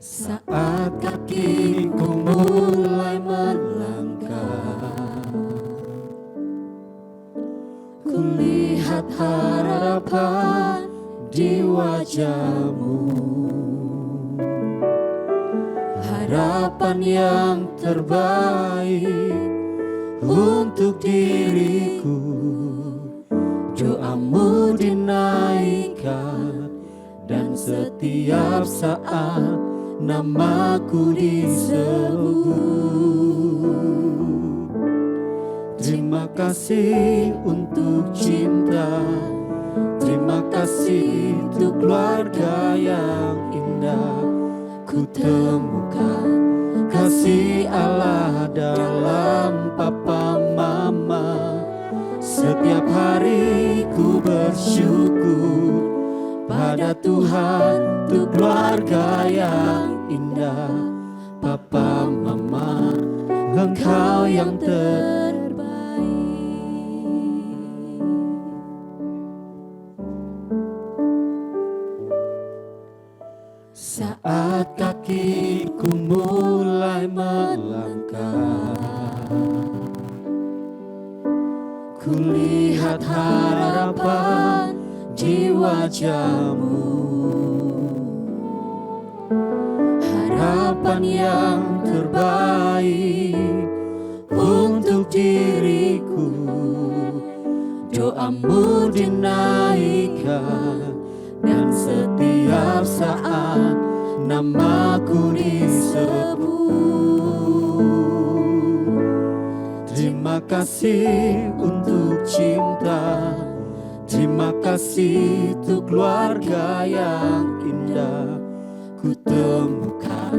Saat kakiku mulai melangkah, ku lihat harapan di wajahmu, harapan yang terbaik untuk diriku. Doamu dinaikkan dan setiap saat namaku disebut. Terima kasih untuk cinta, terima kasih untuk keluarga yang indah. Ku temukan kasih Allah dalam papa mama. Setiap hari ku bersyukur pada Tuhan untuk keluarga yang indah. Papa mama, engkau yang terbaik. Saat kakiku mulai melangkah, ku lihat harapan di wajahmu, harapan yang terbaik untuk diriku. Doamu dinaikkan dan setiap saat namaku disebut. Terima kasih untuk cinta, terima kasih untuk keluarga yang indah. Ku temukan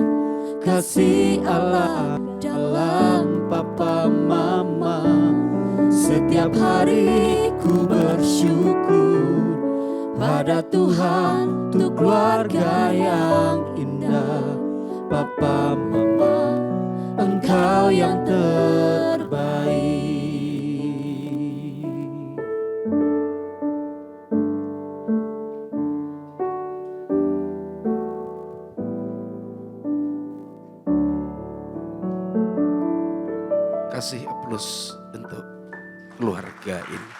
kasih Allah dalam papa mama. Setiap hari ku bersyukur pada Tuhan untuk keluarga yang indah. Papa mama, engkau yang terbaik. Kasih aplaus untuk keluarga ini.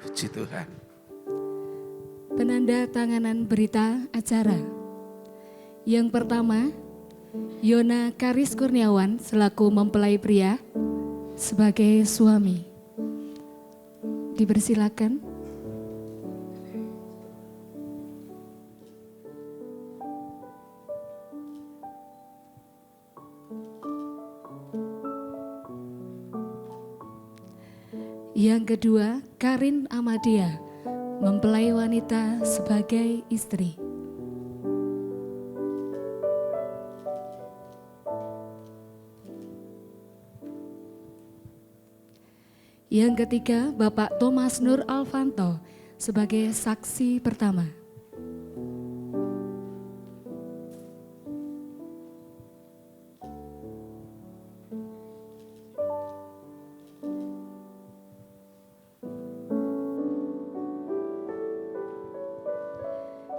Puji Tuhan. Penanda tanganan berita acara. Yang pertama, Yona Karis Kurniawan selaku mempelai pria sebagai suami. Dipersilakan. Yang kedua, Karin Amadea, mempelai wanita sebagai istri. Yang ketiga, Bapak Thomas Nur Alvanto sebagai saksi pertama.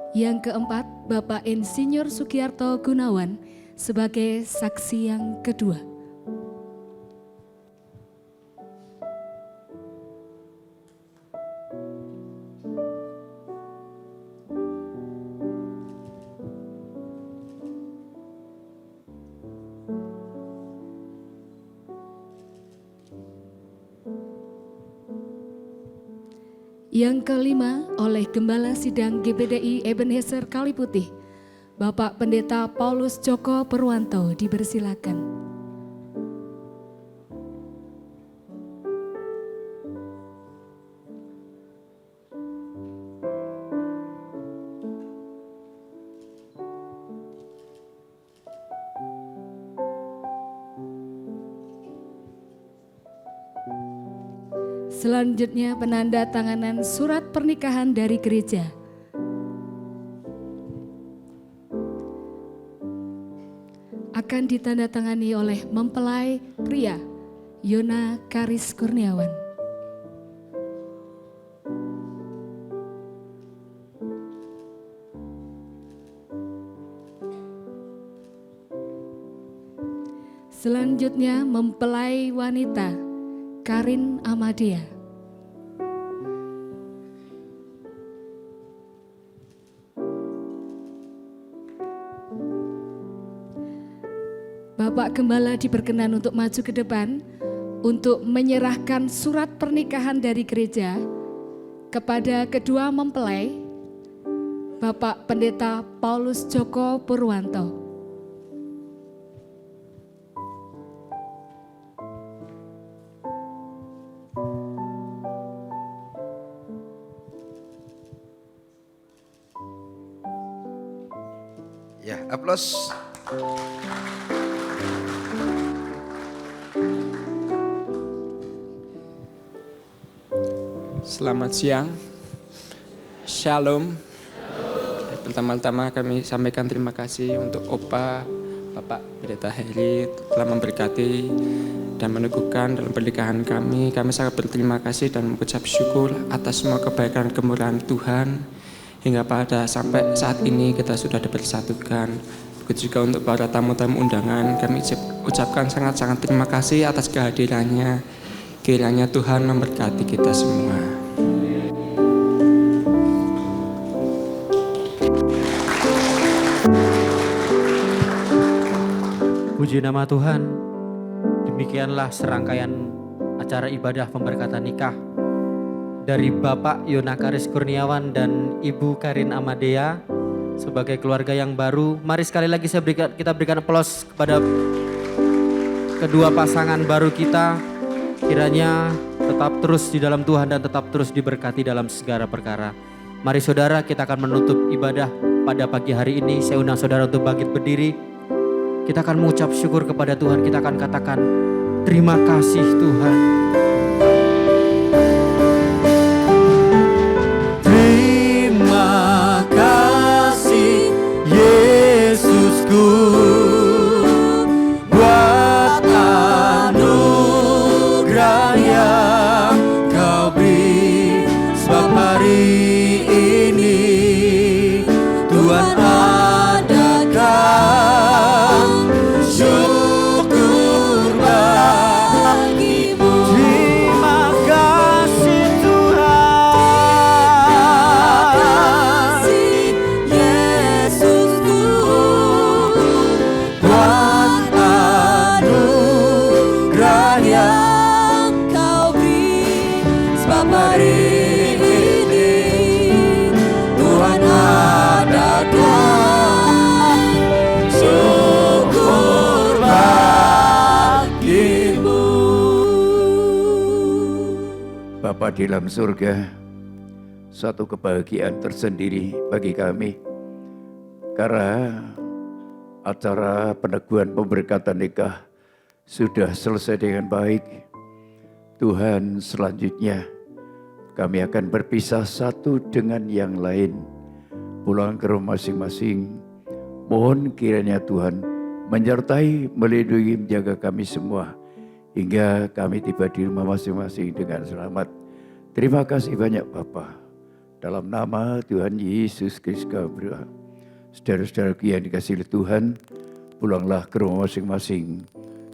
Yang keempat, Bapak Insinyur Sugiarto Gunawan sebagai saksi yang kedua. Yang kelima, oleh Gembala Sidang GPDI Ebenezer Kaliputih, Bapak Pendeta Paulus Joko Purwanto, dipersilakan. Selanjutnya penanda tanganan surat pernikahan dari gereja. Akan ditandatangani oleh mempelai pria Yona Karis Kurniawan. Selanjutnya mempelai wanita Karin Amadea. Bapak Gembala diperkenan untuk maju ke depan untuk menyerahkan surat pernikahan dari gereja kepada kedua mempelai, Bapak Pendeta Paulus Joko Purwanto. Ya, aplaus. Selamat siang. Shalom. Pertama-tama kami sampaikan terima kasih untuk Opa, Bapak Pendeta Heri telah memberkati dan meneguhkan dalam pernikahan kami. Kami sangat berterima kasih dan mengucap syukur atas semua kebaikan kemurahan Tuhan. Hingga pada sampai saat ini kita sudah dipersatukan. Begitu juga untuk para tamu-tamu undangan, kami ucapkan sangat-sangat terima kasih atas kehadirannya. Kiranya Tuhan memberkati kita semua. Puji nama Tuhan. Demikianlah serangkaian acara ibadah pemberkatan nikah dari Bapak Yona Karis Kurniawan dan Ibu Karin Amadea sebagai keluarga yang baru. Mari sekali lagi kita berikan aplaus kepada kedua pasangan baru kita. Kiranya tetap terus di dalam Tuhan dan tetap terus diberkati dalam segala perkara. Mari saudara, kita akan menutup ibadah pada pagi hari ini. Saya undang saudara untuk bangkit berdiri. Kita akan mengucap syukur kepada Tuhan. Kita akan katakan terima kasih Tuhan. Terima kasih Yesusku buat anugerah yang Kau beri, sebab hari ini Tuhan adakan syukur bagimu. Bapa di dalam surga, satu kebahagiaan tersendiri bagi kami. Karena acara peneguhan pemberkatan nikah sudah selesai dengan baik. Tuhan, selanjutnya kami akan berpisah satu dengan yang lain, pulang ke rumah masing-masing. Mohon kiranya Tuhan menyertai, melindungi, menjaga kami semua hingga kami tiba di rumah masing-masing dengan selamat. Terima kasih banyak Bapa. Dalam nama Tuhan Yesus Kristus kami berdoa. Saudara-saudaraku yang dikasihi Tuhan, pulanglah ke rumah masing-masing.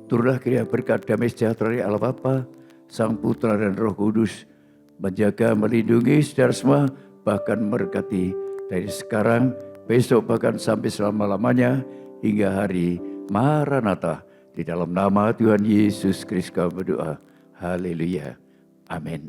Turunlah kiranya berkat damai sejahtera dari Allah Bapa, Sang Putra dan Roh Kudus, menjaga, melindungi saudara semua, bahkan memberkati dari sekarang, besok, bahkan sampai selama-lamanya, hingga hari Maranatha. Di dalam nama Tuhan Yesus Kristus kami berdoa. Haleluya. Amin.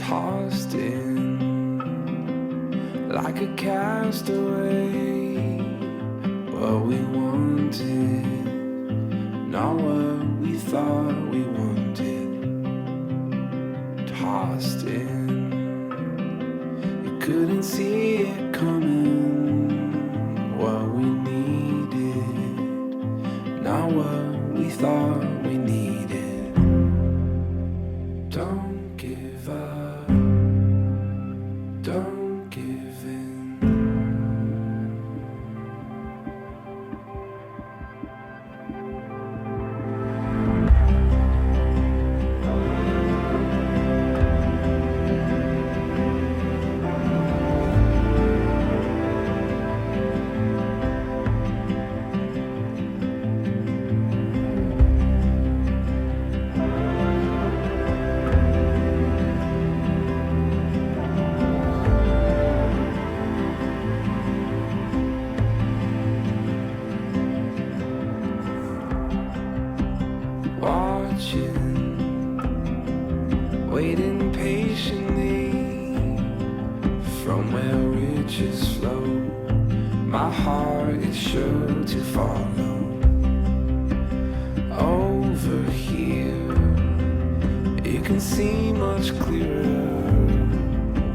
Tossed in like a castaway, what we wanted, not what we thought we wanted. Tossed in, you couldn't see it coming, what we needed, not what we thought we needed. Don't give up, don't give in. Watching, waiting patiently from where riches flow. My heart is sure to follow. Over here, you can see much clearer.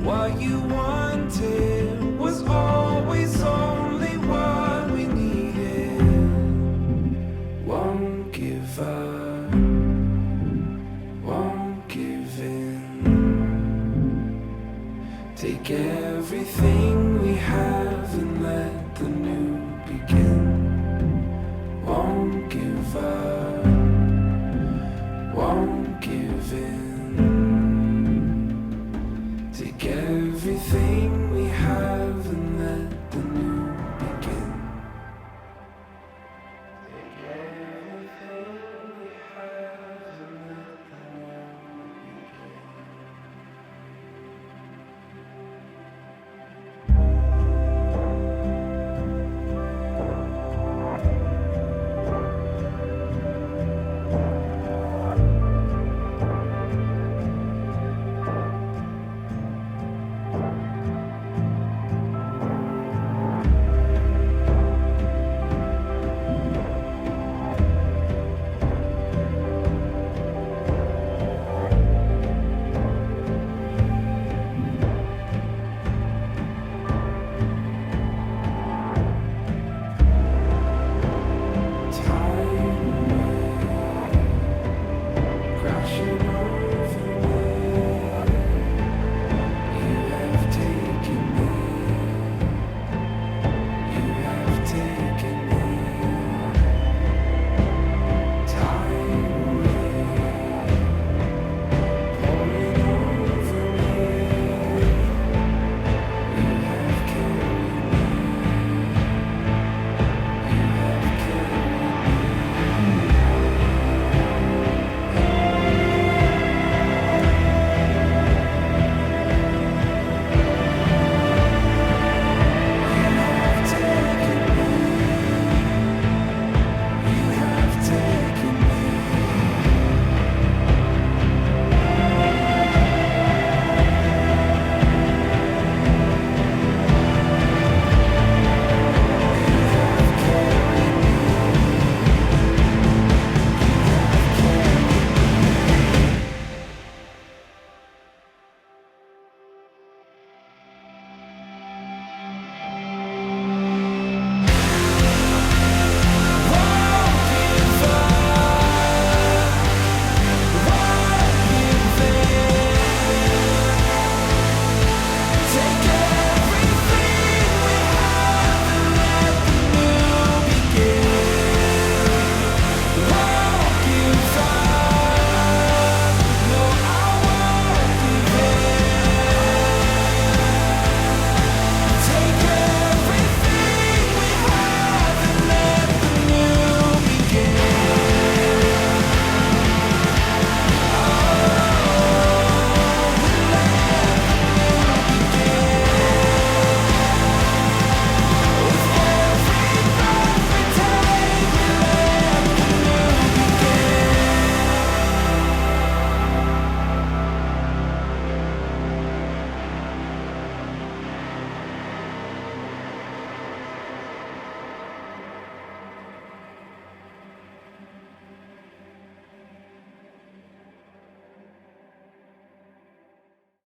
What you wanted was always only what we needed. Won't give up, won't give in. Take everything we have and let the new begin. Won't give up.